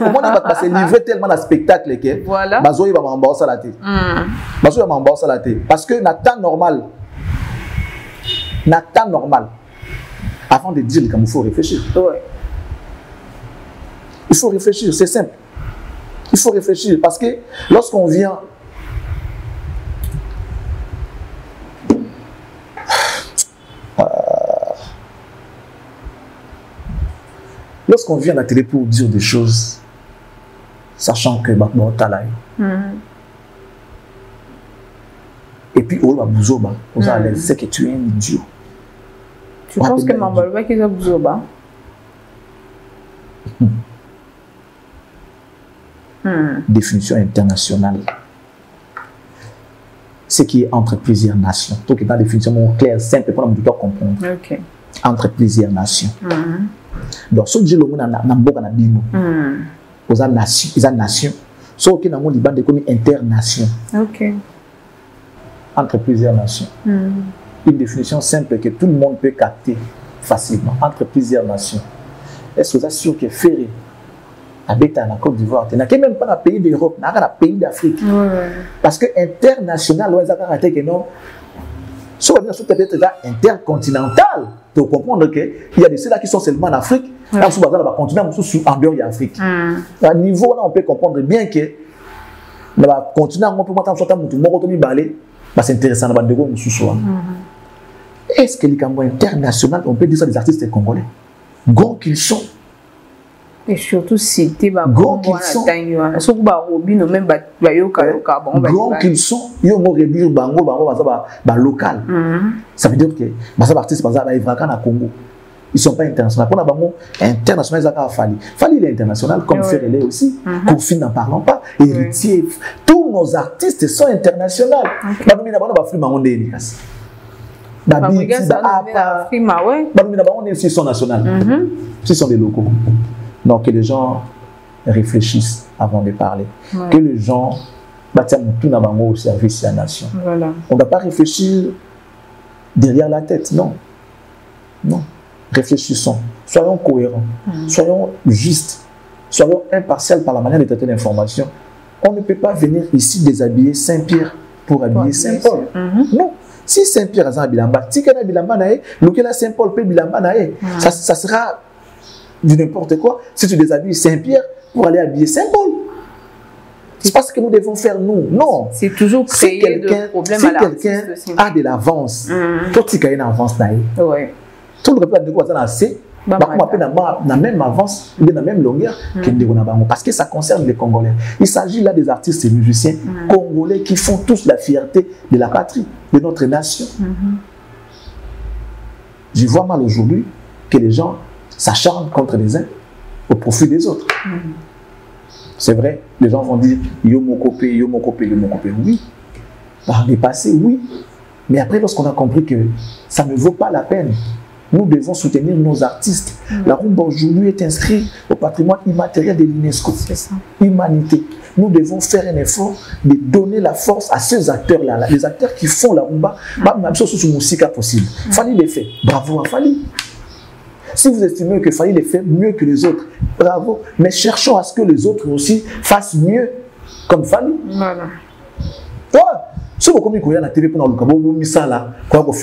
moins il va passer livrer tellement de spectacles que. Voilà. Bah il va m'embarrasser la tête. Bah il va m'embarrasser la tête parce que na temps normal. Avant de dire qu'il faut réfléchir. Ouais. Il faut réfléchir, c'est simple. Il faut réfléchir parce que lorsqu'on vient à la télé pour dire des choses, sachant que bon talaï. Et puis on va bouzoba, on va aller c'est que tu es un idiot. Tu penses que Mambalba qui va bouzoba? Définition internationale. Ce qui est entre plusieurs nations. Donc, dans la définition claire, simple, pour nous comprendre. Okay. Entre plusieurs nations. Donc, si je dis que les nations, ce qui est comme internation. Okay. Entre plusieurs nations. Une définition simple que tout le monde peut capter facilement. Entre plusieurs nations. Est-ce que vous êtes sûr que Ferré habite en Côte d'Ivoire, il n'y a même pas un pays d'Europe, il y a un pays d'Afrique. Parce que international, il peut être intercontinental. Tu comprends qu'il y a des ceux-là qui sont seulement en Afrique, là, on va continuer en dehors de l'Afrique. À niveau là, on peut comprendre bien que le continent, on peut c'est intéressant. Est-ce que les Camerounais international, on peut dire ça des artistes congolais, gros qu'ils sont? Et surtout citer grands qu'ils sont, ils ont réduit local. Ça veut dire que les artistes ils Congo. Ils ne sont pas internationaux. Pour nous, international, il est international, comme Ferré aussi. Kofi n'en parlons pas. Héritier, tous nos artistes sont internationaux. Ils sont nationaux. Ils sont des locaux. Donc, que les gens réfléchissent avant de parler. Que les gens tout au service de la nation. Voilà. On ne va pas réfléchir derrière la tête, non. Non. Réfléchissons. Soyons cohérents. Soyons justes. Soyons impartials par la manière de traiter l'information. On ne peut pas venir ici déshabiller Saint-Pierre pour habiller Saint-Paul. Non. Si Saint-Pierre a un bilamba, si il a un bilamba, le Saint-Paul peut bilamba, ça sera du n'importe quoi si tu déshabilles Saint-Pierre pour aller habiller Saint-Paul. C'est pas ce que nous devons faire, nous. Non. C'est toujours créer de problèmes à l'artiste. Si quelqu'un a de l'avance, toi tu as une avance, tout le répète de quoi ça n'a assez, la même avance, la même longueur parce que ça concerne les Congolais. Il s'agit là des artistes et musiciens congolais qui font tous la fierté de la patrie, de notre nation. Je vois mal aujourd'hui que les gens s'acharnent contre les uns au profit des autres. C'est vrai, les gens vont dire yo mon copé, yo mon copé, yo mon copé. Oui, par le passé, oui. Mais après, lorsqu'on a compris que ça ne vaut pas la peine, nous devons soutenir nos artistes. La rumba aujourd'hui est inscrite au patrimoine immatériel de l'UNESCO. C'est ça. Humanité. Nous devons faire un effort de donner la force à ces acteurs-là, les acteurs qui font la rumba, même sur ce musique possible. Fali les fait. Bravo à Fali. Si vous estimez que Fali les fait mieux que les autres, bravo. Mais cherchons à ce que les autres aussi fassent mieux comme Fali. Voilà. Voilà. Si vous avez la télé pour nous,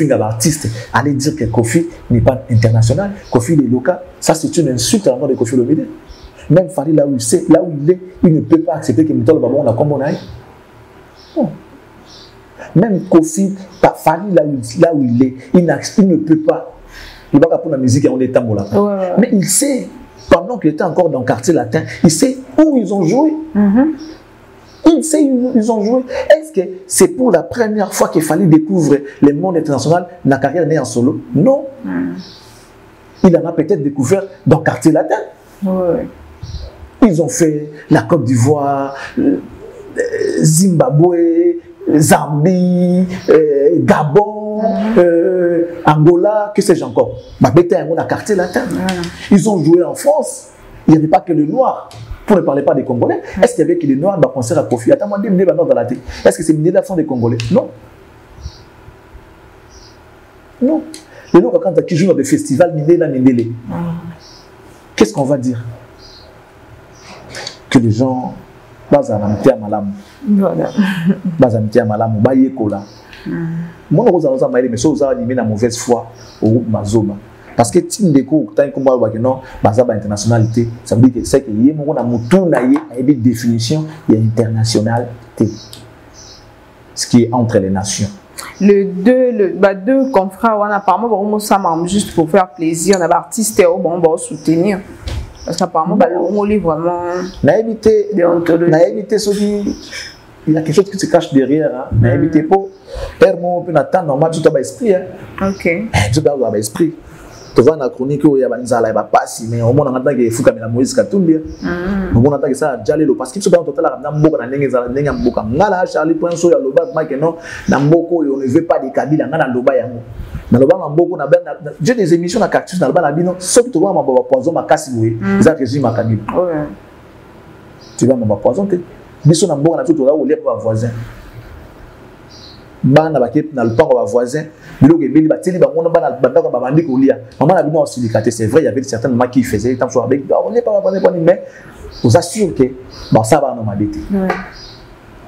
l'artiste, allez dire que Kofi n'est pas international, Kofi est local, ça c'est une insulte à l'endroit de Kofi Olomide. Même Fali, là où il est, il ne peut pas accepter que Mittal Babon a comme on a. Même Kofi, Fally, là où il est, il ne peut pas. Il va pas pour la musique, on est tambola. Mais il sait, pendant qu'il était encore dans le quartier latin, il sait où ils ont joué. Il sait où ils ont joué. Est-ce que c'est pour la première fois qu'il fallait découvrir le monde international, la carrière née en solo? Non. Il en a peut-être découvert dans le quartier latin. Ils ont fait la Côte d'Ivoire, Zimbabwe, Zambie, Gabon, Angola, que sais-je encore. Dans quartier latin. Ils ont joué en France. Il n'y avait pas que les Noirs. Pour ne parler pas des Congolais. Est-ce qu'il y avait que les Noirs dans le concert à Kofi? Attends, moi, dans la tête. Est-ce que c'est une sont des Congolais? Non. Non. Les gens qui jouent dans des festivals, qu'est-ce qu'on va dire? Que les gens basent à malam. Voilà. Basent à malam, baye kola. Moi, je vous ai dit, mais ça, vous avez la mauvaise foi au groupe Mazoma. Parce que si vous avez une internationalité, ça veut dire que c'est qu'il y a une définition de internationalité. Ce qui est entre les nations. Deux confrères, apparemment, ça marche juste pour faire plaisir. On a artistes on va soutenir. Parce qu'apparemment, on lit vraiment. Naïveté, il y a quelque chose qui se cache derrière. Naïveté, pour terme, on attendre normal, tout à esprit. Ok. Tout à esprit. Tu vois, dans la chronique, il y a des gens qui passent, mais au moins, on entend qu'il faut que la Moïse Katumbi. Au moins, on entend que ça a déjà le parce que tout le monde a un beaucoup de Ngala, Charlie Poinso, il y a le bas, on ne veut pas des Kabila, on a le bas. Dans le bas, on a j'ai des émissions à Cactus, dans le bas, sauf que tu vois, on poison, ma casse, ils ont régime à Kabila. Tu vois, on va poison, mais si on a beaucoup de tout, on a voisin. Bana bakep na lupango ba voisin biloko ebeli bateli bango na bana bandako ba bandi kolia maman na bino silicate c'est vrai il y avait certains moments qui faisaient tant soit avec on n'est pas mais vous assure que bon ça va normalement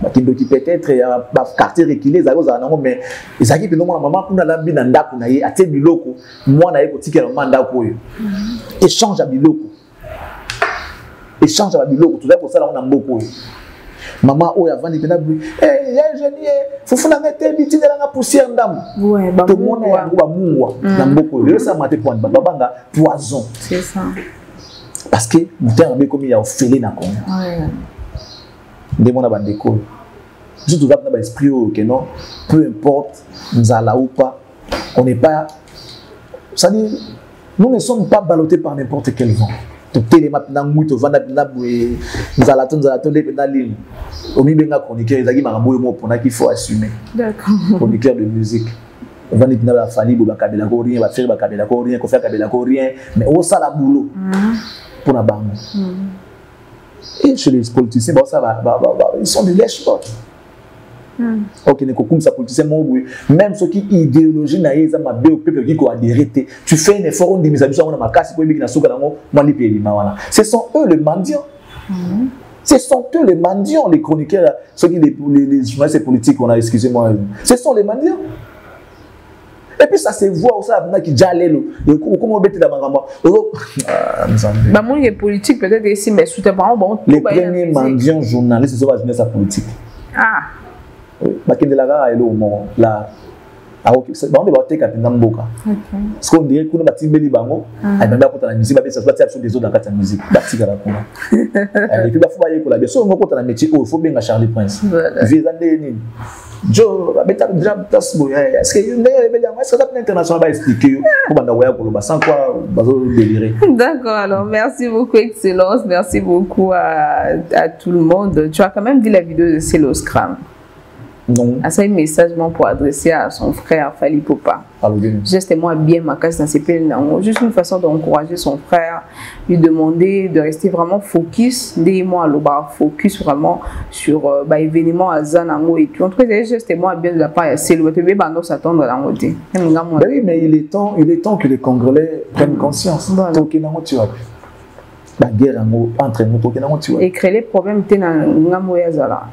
bah qui peut-être ba quartier reculé za za nango mais ezaki bino maman kuna la bina ndako na ye ate biloko moi na ye ko tikela mandako yo échange à biloko tout ça pour ça là on a beaucoup. Maman oya vandi pena bui ingénieur fufuna ngete biti de la poussière ndam tout le monde ba mungwa na mboko le ça maté point babanga poison c'est ça parce que mutin ambe comme il y a ofélé na Congo demona bandeko surtout va na esprit que non peu importe nzala ou pas on n'est pas ça dit nous ne sommes pas ballottés par n'importe quel vent. Tout les maintenant muito vanda binabwe nzalaton les pédalines au mibenga chroniqueur ezaki makambo mo pona qu'il faut assumer d'accord chroniqueur de musique vanda binaba fali bo bakabela ko rien ba faire bakabela ko rien ko faire kabela ko rien mais au ça la boulot pour la banque et chez les politiciens bon ça va ils sont des lèche-potes. Ok, comme ça politicien même ceux qui idéologie na yeza ma be au peuple qui ko adhérer tu fais un effort on dit mes amis on a ma casse pour biki na souka nango moi li pays mawana ce sont eux les mendiants ce sont eux les mendiants les chroniqueurs ceux qui les journalistes politiques on a excusez-moi ce sont les mendiants et puis ça se voit ça na qui jalé le comment bête da mangamba bah moi les politiques peut-être ici mais sous bon les premiers mendiants journalistes c'est pas sa politique bakende la gara elo mo la aoki ba on de ba teka penda mboka parce qu'on dirait qu'on batimbeli bango ay banda kota na musique ba besa batia sur des autres dans la musique batika la kuna et puis ba faut ba yekola bien so ngoko ta na métier o faut bien Charlie Prince visa ndeni jo ba beta déjà tasbo est-ce que ndenge be est-ce que ça international ba expliquer ko banda waya ko ba sans quoi bazo délirer. D'accord, alors merci beaucoup Excellence, merci beaucoup à tout le monde. Tu as quand même vu la vidéo de Célo Scram. Non. C'est un message pour adresser à son frère Fally Ipupa. Justement, bien ma casse dans ses pays. Juste une façon d'encourager son frère, lui demander de rester vraiment focus, focus vraiment sur l'événement à Zanango et tout. En tout cas, c'est justement bien de la part de Célo. Tu peux s'attendre à la moitié. Oui, mais il est temps que les Congolais prennent conscience. La guerre entre nous, et créer les problèmes dans Ngambo et Azala.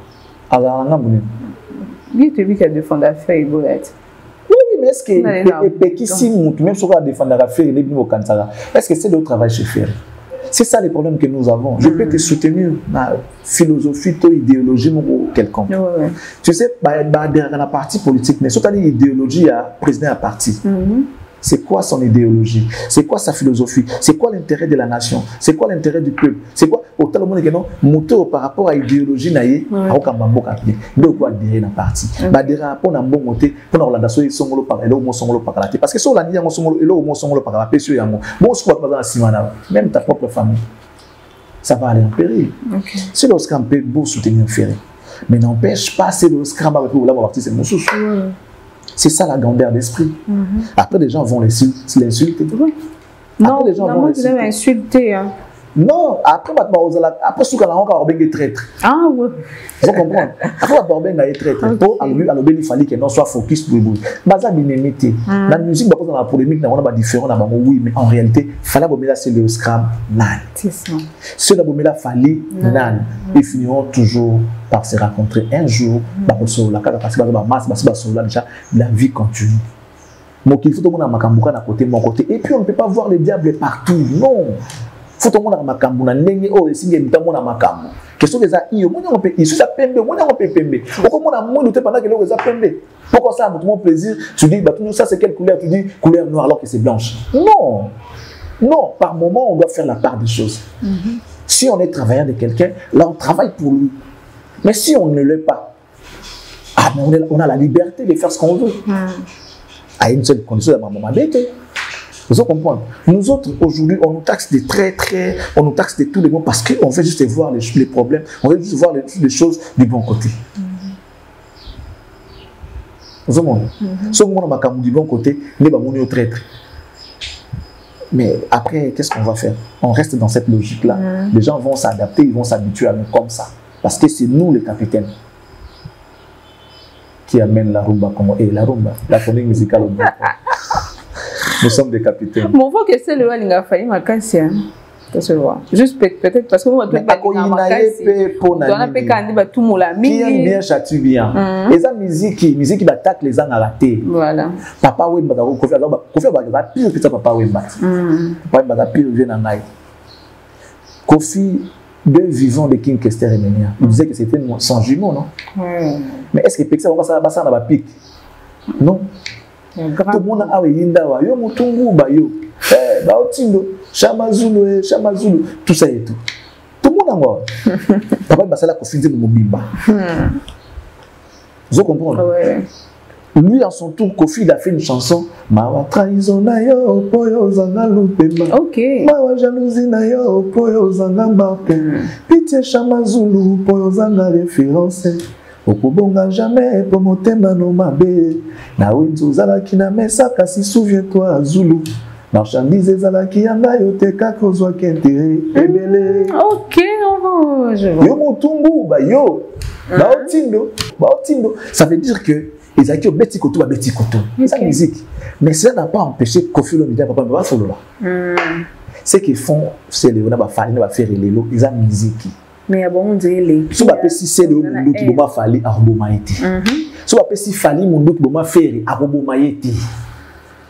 Lui, tu dis qu'il a défendu l'affaire Igolette. Oui, mais est-ce que même si on a défendu l'affaire, est-ce que c'est le travail chez Ferry? C'est ça les problèmes que nous avons. Je peux te soutenir ma philosophie, ton idéologie ou quelconque. Tu sais, dans la partie politique, mais surtout l'idéologie à président à parti. C'est quoi son idéologie? C'est quoi sa philosophie? C'est quoi l'intérêt de la nation? C'est quoi l'intérêt du peuple? C'est quoi autant le monde que non moteur par rapport à l'idéologie naïe au Kambambo Kapie. Donc quoi adhérer dans parti. Adhérer pour un bon côté pour la relation ils sont par là au sont par là parce que sur la ligne on sont là au sont par là sur yamo. Bon ce qu'on pas dans Simana même ta propre famille ça va aller en péril. C'est lorsqu'on peut beau soutenir Ferré. Mais n'empêche pas c'est lorsqu'on va pour la partie c'est mon souci. C'est ça la grandeur d'esprit. Après, les gens vont l'insulter. Non, les gens vont l'insulter. Non, après, ce qu'on a encore des traîtres. Ah oui. Vous comprenez? Après, on a des traîtres. Pour il fallait que non soit focus pour vous. Baza binémité. La musique, dans la polémique, on a différent. Oui, mais en réalité, il fallait que c'est le scram nan. C'est ça. Ceux d'abomela fallait nan. Ils finiront toujours par se rencontrer un jour. La vie continue. Donc il faut que on ait à côté. Et puis on ne peut pas voir les diables partout. Non. Faut que on ait makambu na ndenge o esinge mtambo na makambu. Question que ça iyo mona on peut ici ça pembe mona on peut pembe. Pourquoi on a moins de pendant que l'eau ça pembe. Pourquoi ça a mon plaisir tu dis bah tout ça c'est quelle couleur tu dis couleur noire alors que c'est blanche. Non. Non, par moment on doit faire la part des choses. Si on est travailleur de quelqu'un, là on travaille pour lui. Mais si on ne l'est pas, on a la liberté de faire ce qu'on veut. À une seule condition de ma maman bête. Vous comprenez? Nous autres, aujourd'hui, on nous taxe de on nous taxe de tous les mots parce qu'on veut juste voir les problèmes, on veut juste voir les choses du bon côté. Vous comprenez? Si on a du bon côté, on est au traître. Mais après, qu'est-ce qu'on va faire? On reste dans cette logique-là. Les gens vont s'adapter, ils vont s'habituer à nous comme ça. Parce que c'est nous les capitaines qui amènent la rumba et la rumba, la chronique musicale au Brésil. Nous sommes des capitaines. Mon frère que c'est le Walinga failli ma casse. Juste peut-être parce que moi tout qui bien châtie bien. Et ça musique qui attaque les gens à la tête. Voilà. Papa Wemba Kofi va pire que ça papa Wemba. Papa Wemba pire vient en aïe. Kofi deux vivants de King Kester et Menia. Il disait que c'était son jumeau, non? Mais est-ce que Peksa va ça dans la pique? Non. Tout le monde a Yindawa, yo Mutungu Bayo, Baotindo, Chamazulu, tout ça et tout. Tout le monde a moi. Papa Bassala Kofi de Mobimba. Vous comprenez? Lui, en son tour, Kofi il a fait une chanson. Mawa trahison na yo, poyo zanga lupema. Ok. Mawa jalousie na yo, poyo zanga marque. Pitié Chamazulu, poyo zanga référence. Okubonga jamais pour motema no mabe. Na winzo zalaki na mesa kasi souviens-toi Zulu. Marchandise zalaki yanga yo te kakozwa kentere ebele. Ok, je vois. Yo mutungu ba yo. Baotindo. Ça veut dire que ils ont beti koto ba beti koto. C'est la musique. Mais cela n'a pas empêché Kofi Olomide papa ba folo là. Ce qu'ils font c'est les on va faire les lots, ils ont musique. Mais à bon dire les si on appelle si c'est le monde qui doit falloir à Robomaïti si on appelle si fali monde qui doit faire à Robomaïti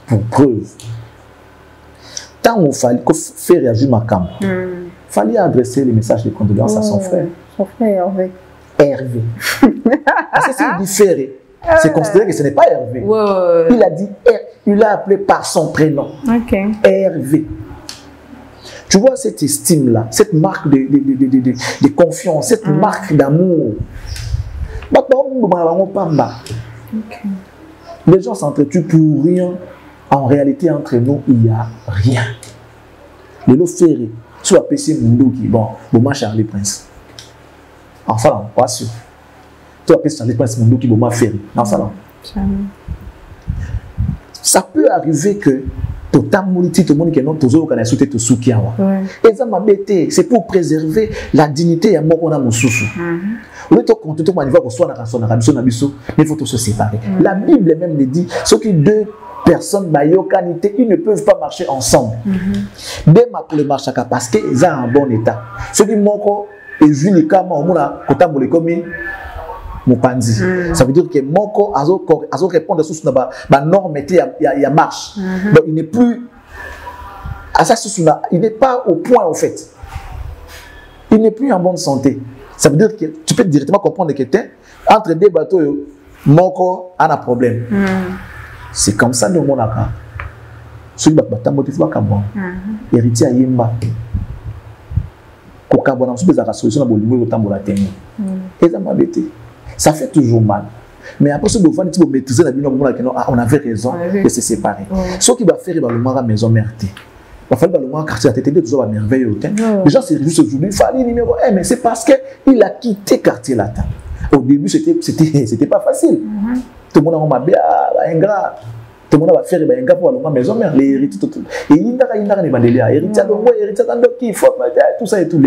pour preuve tant on fallait faire réagir ma cam fallait adresser les messages de condoléances à son frère Hervé parce que s'il dit Ferré c'est considéré que ce n'est pas Hervé il a dit il l'a appelé par son prénom Hervé. Tu vois cette estime-là, cette marque de confiance, cette marque d'amour. Les gens s'entretuent pour rien. En réalité, entre nous, il n'y a rien. Le lot ferré, soit PC Mundo qui bon Charlie Prince. Enfin, pas sûr. Soit PC Charlie Prince Mundo qui bon ferré. Enfin, ça peut arriver que tout le monde qui est notre toujours qu'on a sauté tout soukiawa. Et ça m'a bêté, c'est pour préserver la dignité et l'amour qu'on a mon soussou. Le temps quand tout le monde va qu'on soit dans son arabiso nabiso, mais il faut tout se séparer. La Bible même le dit, ceux qui deux personnes bayokanité, ils ne peuvent pas marcher ensemble. Dès ma pour le marché parce qu'ils ont un bon état. Ceux qui manquent et vu les cas on a kota mo le komi Mopanzi. Ça veut dire que Moko a répondre sur la norme il y a marche. Donc il n'est plus à ça il n'est pas au point en fait. il n'est plus en bonne santé. Ça veut dire que tu peux directement comprendre que entre deux bateaux, mon corps a un problème. C'est comme ça que nous avons. Celui qui a motivé à Kabon, héritier à Yemba. Kokabon, on a la solution à Bolivie, autant pour la tenir. Et ça m'a embêté. Ça fait toujours mal. Mais après, ce que vous avez maîtrisé la vie, on avait raison de se séparer. Ce qui va faire, il va le voir à maison mère. Il va falloir le voir à quartier, il toujours à merveilleux. Les gens se réjouissent aujourd'hui, il fallait numéro 1, mais c'est parce qu'il a quitté quartier latin. Au début, c'était pas facile. Tout le monde a dit, ingrat. Tout le monde va faire un gars pour la maison mère, les héritiers, tout. Et il y a des mandélias, héritiers qui font tout ça et tout.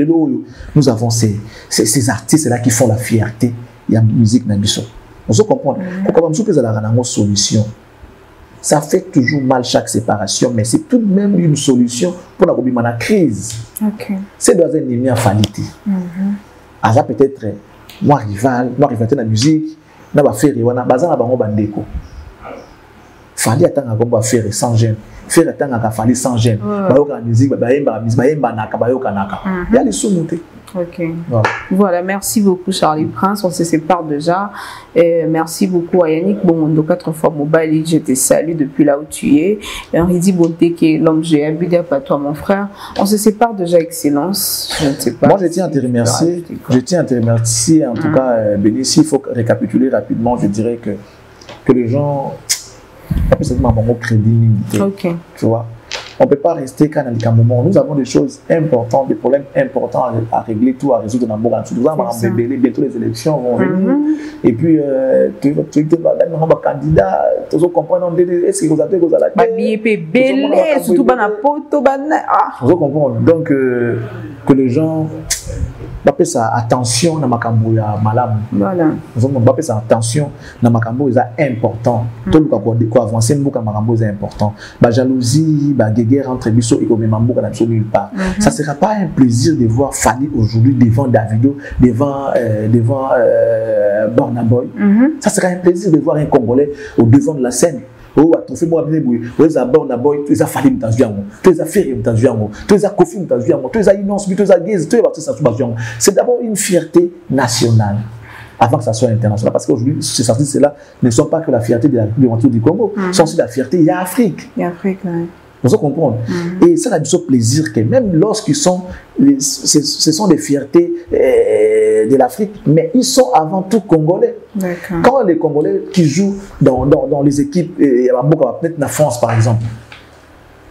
Nous avons ces artistes-là qui font la fierté. Il y a musique dans le son. On se comprend. Comme nous avons une solution. Ça fait toujours mal chaque séparation, mais c'est tout de même une solution pour la crise. C'est dans un ennemi en fanité. Ça peut-être moi rival, moi rivalité dans la musique, dans la faire, on a bazar dans bandeko. Fallait attendre qu'on va faire sans gêne. Faire attendre qu'on fallait sans gêne. La musique, il y a les sous-montés. Voilà, merci beaucoup Charlie Prince, on se sépare déjà. Merci beaucoup à Yannick Bongondo, 4 fois mobile, je te salue depuis là où tu es. Henri dit Bonté qui est l'homme j'ai big up à toi mon frère. On se sépare déjà, excellence. Je ne sais pas. Moi je tiens à te remercier. Je tiens à te remercier en tout cas, Bénécie. Il faut récapituler rapidement. Je dirais que les gens c'est un moment crédibilité. Tu vois, on ne peut pas rester qu'à un moment. Nous avons des choses importantes, des problèmes importants à régler, tout à résoudre dans le monde. Nous allons bientôt les élections vont venir. Et puis, tu es candidat, tu comprends, est-ce que vous avez surtout vous comprenez. Donc, que les gens bape sa attention na makambo ya malamu. Voilà. Nous bape sa attention na makambo est important. Tout le quoi avancer mbuka makambo est important. Ba jalousie, ba guerre entre biso et comme mbuka na nulle part. Ça sera pas un plaisir de voir Fally aujourd'hui devant Davido, devant Burna Boy. Ça sera un plaisir de voir un Congolais au devant de la scène. Oh, tu fais moi bien bouillir. Tu es Burna Boy, tu es Fally Mutazuyango, tu es Ferry Mutazuyango, tu es Kofi Mutazuyango, tu es Inonce, tu es Gaze, tu es Baptiste Mutazuyango. C'est d'abord une fierté nationale avant que ça soit international. Parce qu'aujourd'hui, ces artistes-là ne sont pas que la fierté de la République du Congo, sont aussi la fierté, il y a Afrique. Il y a Afrique, oui. Vous comprenez? Et ça a du plaisir que même lorsqu'ils sont, ce sont des fiertés de l'Afrique, mais ils sont avant tout congolais. Quand les Congolais qui jouent dans les équipes, peut-être en France par exemple,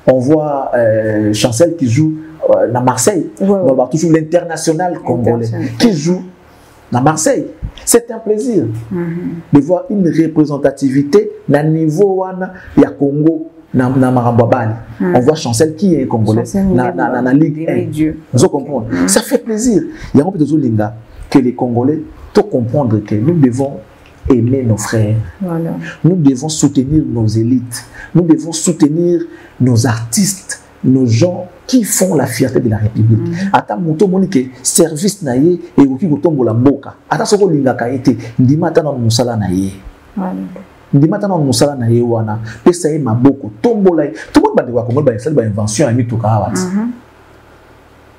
on voit Chancel qui joue à Marseille, on voit toujours l'international congolais qui joue à Marseille. C'est un plaisir de voir une représentativité à niveau de Congo. On voit Chancel qui est congolais dans la Ligue 1. Vous comprenez? Ça fait plaisir. Il y a un peu de Zolinga que les Congolais doivent comprendre que nous devons aimer nos frères. Voilà. Nous devons soutenir nos élites. Nous devons soutenir nos artistes, nos gens qui font la fierté de la République. Ata moto monique service naie et oki kotombola mboka. Ata soko linga kaite ndimata na musala naie. Voilà. Ndimata na musala na yewana pesa ye maboko tombola tout le monde bande wa Congo ba sali ba invention ya mituka awati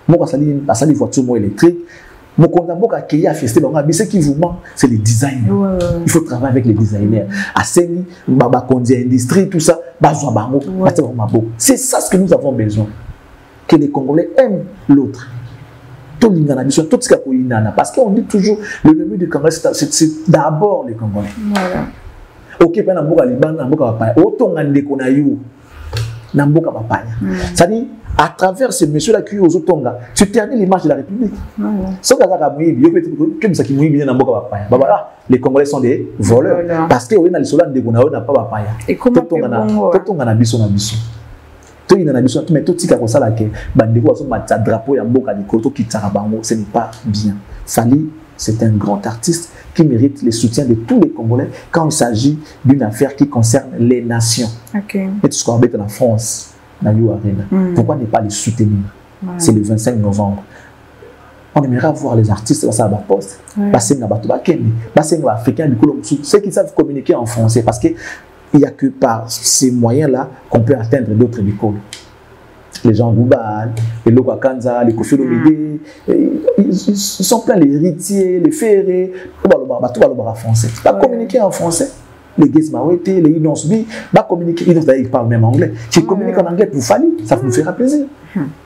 moko asali voiture mo électrique mokonda mboka ki ya festival on a bise qui vous ment c'est les designers. Il faut travailler avec les designers aseni baba kondi industrie tout ça bazwa bango batia maboko. C'est ça ce que nous avons besoin, que les Congolais aiment l'autre. Tout l'ingana biso tout ce qu'on inana parce qu'on dit toujours le ennemi du Congolais c'est d'abord les Congolais. Voilà. Ok, pendant mboka libana mboka papaya otonga ndeko na yo na mboka papaya. C'est-à-dire à travers ces messieurs là qui aux otonga tu termines l'image de la République. Ce que ça muibi yo peut-être que ça qui muibi na mboka papaya baba les Congolais sont des voleurs parce que on a les soldats ndeko na yo na pas papaya et comment totonga na biso to ina na biso mais tout tika ko sala ke bandeko so matcha drapeau ya mboka likoto ki tsara bango ce n'est pas bien. Fally c'est un grand artiste qui mérite le soutien de tous les Congolais quand il s'agit d'une affaire qui concerne les nations. Et tout ce qu'on habite en France, dans l'Arena. Pourquoi ne pas les soutenir? C'est le 25 novembre. On aimerait voir les artistes dans sa poste. Passer dans les Africains, ceux qui savent communiquer en français, parce qu'il n'y a que par ces moyens-là qu'on peut atteindre d'autres écoles. Les gens Bouba, les Lokakanza, les Kofi Olomide, ils sont plein les héritiers, les ferrés, tout le français. Pas communiquer en français. Les Gizmawete, les Inosbi, pas communiquer. Ils parlent même anglais. Qui communiquent en anglais pour Fali, ça nous fera plaisir.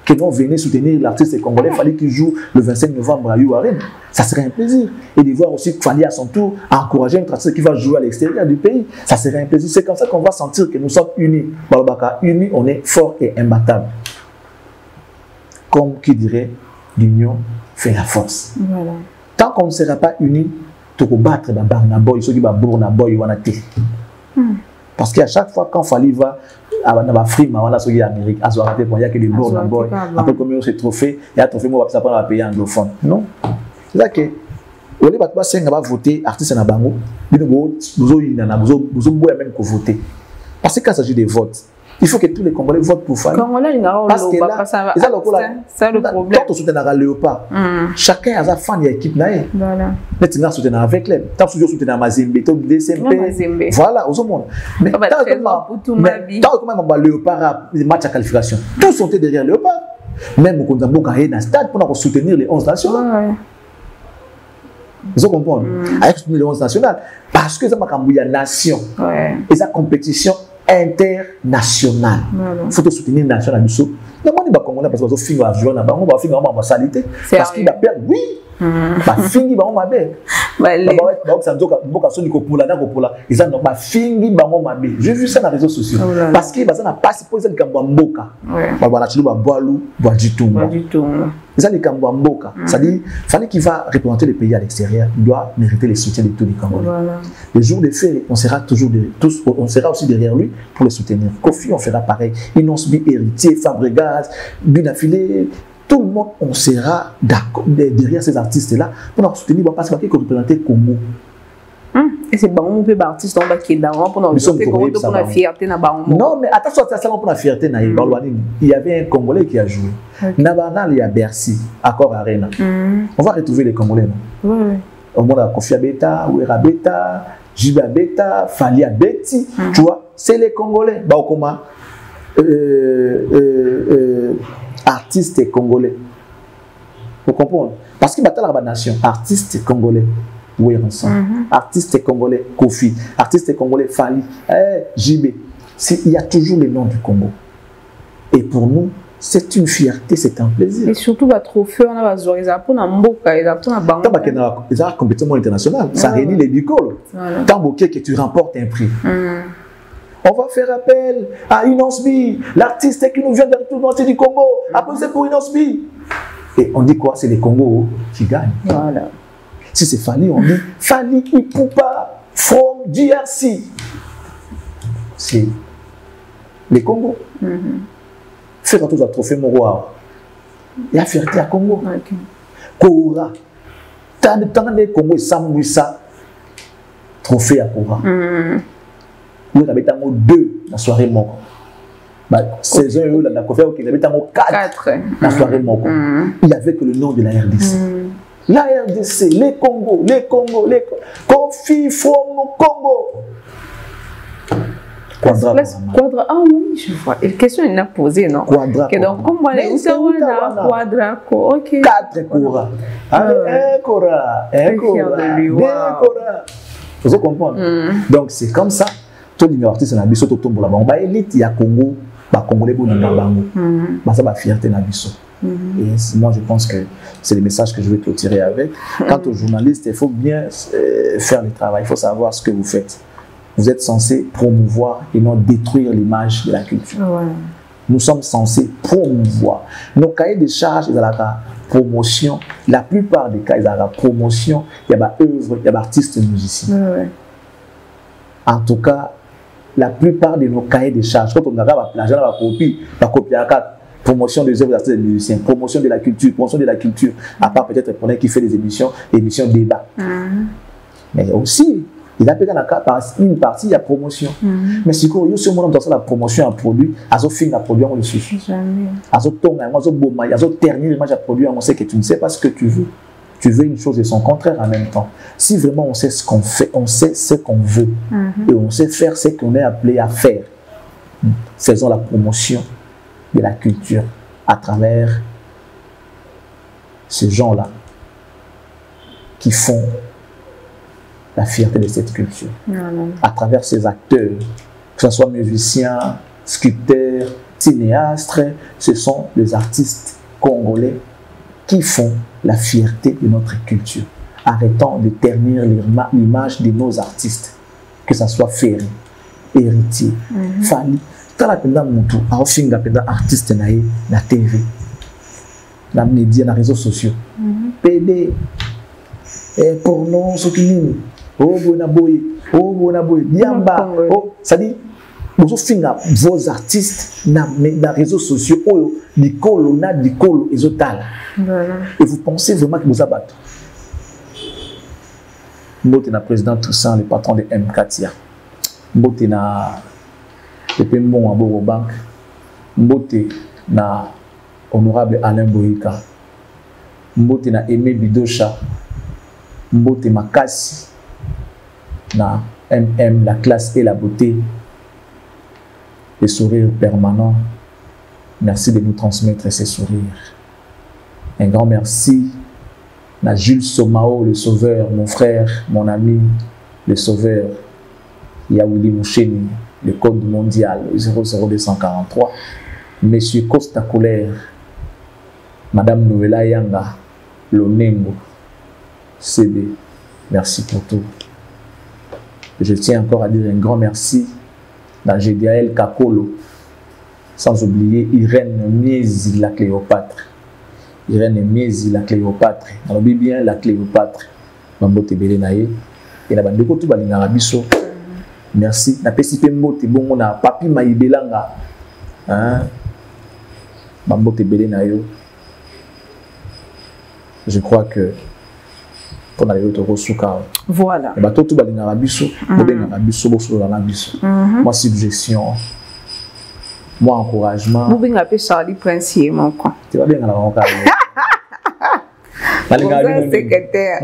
Que nous venez soutenir l'artiste congolais, Fali qui joue le 25 novembre à Youarine. Ça serait un plaisir. Et de voir aussi Fali à son tour encourager un artiste qui va jouer à l'extérieur du pays. Ça serait un plaisir. C'est comme ça qu'on va sentir que nous sommes unis. Unis, on est fort et imbattable. Comme qui dirait, l'union fait la force. Voilà. Tant qu'on ne sera pas unis, tu peux battre dans Barnaboy, ceux qui vont Bournaboy, parce qu'à chaque fois quand Fali va à Frima, on a ceux qui en Amérique, à Zouarate, il y a que les Bournaboy. Après, comme il y a trophée, il y a un trophée, ça prend un pays anglophone. Non. C'est ça que, on va voter artiste en Bango, nous avons même que voter. Parce que quand il s'agit des votes, il faut que tous les Congolais votent pour Fali. Parce que là, c'est le problème. Quand on soutient Léopard, chacun a sa fan de l'équipe. Maintenant, on soutient avec l'aide. Tant que on soutient Mazembe, DCMP. Voilà, aux monde. Mais tant que Léopard a des matchs à qualification, tous sont derrière Léopard. Même quand on a un stade pour soutenir les 11 nationaux. Vous comprenez? Avec soutenir les 11 nationales. Parce que ça m'a cambié la nation. Et sa compétition international. Il faut soutenir la nation à Bissau. Non, on va Congolais parce que finir à jouer dans on va finir en salité parce qu'il va perdre. Oui. Bah finir ba on va bien. Bah ça doit beaucoup sur Nicopola na Copola. Ils ont ba finir ba on va bien. J'ai vu ça dans les réseaux sociaux parce qu'il va ça n'a pas si poser le Kambamboka. Ba ba chilo ba boalou, ba ditumba. Ils ont les Kambamboka. Ça dit fallait qu'il va représenter le pays à l'extérieur, il doit mériter les soutiens de tous les Congolais. Le jour des faits, on sera toujours on sera aussi derrière lui pour le soutenir. Kofi on fera pareil. Inosbi héritier, Fabregas, Binafilé, tout le monde, on sera derrière ces artistes-là pour nous soutenir parce qu'ils représenter Congo. Et c'est bon, on peut artiste qui est d'avant pour nous soutenir pour la fierté. Non, mais attention, c'est pour la fierté. Il y avait un Congolais qui a joué. Nabanal, il y a Bercy, Accor Arena. On va retrouver les Congolais. Au monde à Kofi Beta, Ouera Beta, Jiba Beta, Falia Beti. Tu vois, c'est les Congolais. Baokoma. Artistes congolais. Vous comprenez? Parce qu'il y a la nation. Artistes congolais. Oui, artistes congolais. Kofi. Artistes congolais. Fali. JB. Il y a toujours le nom du Congo. Et pour nous, c'est une fierté, c'est un plaisir. Et surtout, le trophée, on a besoin de la compétition internationale. Ça réunit les bicoles. Tant que tu remportes un prix. On va faire appel à Inosbi, l'artiste qui nous vient de tout le monde du Congo. Après, c'est pour Inosbi. Et on dit quoi? C'est les Congos qui gagnent. Voilà. Si c'est Fali, on dit Fali Ipupa from DRC. C'est les Congos. Faire un tour à trophée Moroa. Il y a fierté à Congo. Kora. Tant de Congo et Samouissa. Trophée à Kora. Nous avons 2 dans la soirée moko. Saison où la Kofi il avait 4 dans la soirée moko. Il n'y avait que le nom de la RDC. La RDC, les Congo, Kofi from Congo. Quadra. Ah oui, je vois. Et la question est posée, non? Quadra. Donc, comme on est Quadra. Ok. 4 Cora. Un Cora. 2 Cora. Vous comprenez? Donc, c'est comme ça. Tous les artistes na biso to tombo la bango ba élite ya Congo ba congolais bo na bango ba ça ba fierté na biso. Et moi je pense que c'est le message que je vais clôturer avec. Quant aux journalistes, il faut bien faire le travail, il faut savoir ce que vous faites. Vous êtes censés promouvoir et non détruire l'image de la culture. Nous sommes censés promouvoir. Nos cahiers de charges, ils ont la promotion. La plupart des cas, ils ont la promotion. Il y a des œuvres, il y a des artistes musiciens. En tout cas, la plupart de nos cahiers de charges, quand on a la copie à 4, promotion des œuvres d'artistes et musiciens, promotion de la culture, à part peut-être René qui fait des émissions débat. Mais aussi, il a une partie, il y a promotion. Mais si on a la promotion à un produit, à la produit, on le suffit. À terminer l'image à produit, on sait que tu ne sais pas ce que tu veux. Tu veux une chose et son contraire en même temps. Si vraiment on sait ce qu'on fait, on sait ce qu'on veut, et on sait faire ce qu'on est appelé à faire, faisons la promotion de la culture à travers ces gens-là qui font la fierté de cette culture. À travers ces acteurs, que ce soit musiciens, sculpteurs, cinéastes, ce sont des artistes congolais qui font la fierté de notre culture. Arrêtons de ternir l'image de nos artistes, que ce soit Ferry, Héritier, Fali. Quand la pendant Moutou, a offert la pendant artiste na TV, na médias, na réseaux sociaux. PD, pour nous, ce qui nous, oh bonaboy, diamba, oh, ça dit, vous offrez vos artistes na réseaux sociaux, oh, dikolo na dikolo ezotal. Et vous pensez vraiment que vous abattez. Mbote na président Toussaint, le patron de M4. Mbote na Pepe Mbon à Bobo Bank. Mbote na honorable Alain Boyika. Mbote na Aimé Bidocha. Mbote Makasi na MM, la classe et la beauté. Les sourires permanents. Merci de nous transmettre ces sourires. Un grand merci à Jules Somao, le sauveur, mon frère, mon ami, le sauveur. Yaouli Moucheni, le code mondial 00243. Monsieur Costa Colère, Madame Noëlla Yanga, Lonengo, CD. Merci pour tout. Je tiens encore à dire un grand merci à GDAL Kakolo, sans oublier Irène Miezi, la Cléopâtre. Irène Miezi, la Cléopâtre. On oublie bien la Cléopâtre. Mambote Belenaye. Et la bande de Kotou Balingarabiso. Merci. Na pesipe mbote bongo na papi maibelanga. Hein? Mambote Belenaye. Je crois que pour aller au Souka. Voilà. Et bah tout Balingarabiso. Moi suggestion. Moi encouragement. Vous bien appelé Charlie Princier, mon coin. Tu vas bien à la rencontre. Secrétaire.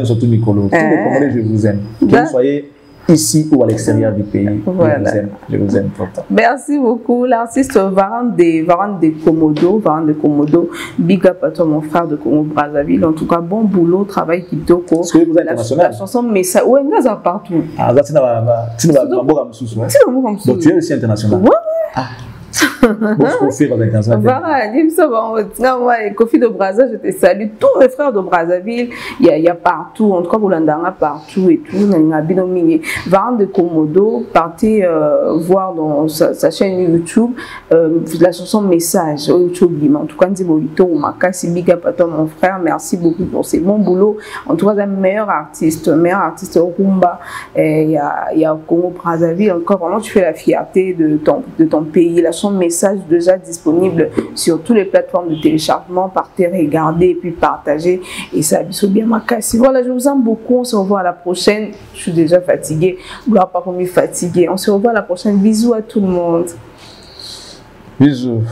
Surtout Nicolo. Tous les Congolais, je vous aime. Que vous soyez ici ou à l'extérieur du pays. Voilà. Je vous aime trop. Merci beaucoup. L'artiste Varane de Komodo. Big up à toi, mon frère de Congo Brazzaville. En tout cas, bon boulot, travail qui toko. Est-ce que vous êtes international? La chanson, mais ça, ouais, on a partout. Ah, ça, tu es aussi international. Ouais. Ah. Kofi de Brazza, je te salue. Tous mes frères de Brazzaville, il y a partout, en tout cas, Boulandanga partout et tout. Varane de Komodo, partez voir dans sa chaîne YouTube la chanson Message au YouTube. En tout cas, Makasi, big up à toi, mon frère. Merci beaucoup pour ces bons boulots. En tout cas, un meilleur artiste au Rumba. Il y a Congo Brazzaville. Encore, vraiment, tu fais la fierté de ton pays. La chanson Message déjà disponible sur toutes les plateformes de téléchargement. Partez regarder et puis partager. Et ça a bien Makasi. Voilà, je vous aime beaucoup. On se revoit à la prochaine. Je suis déjà fatiguée. Gloire pas comme fatiguée. On se revoit à la prochaine. Bisous à tout le monde. Bisous.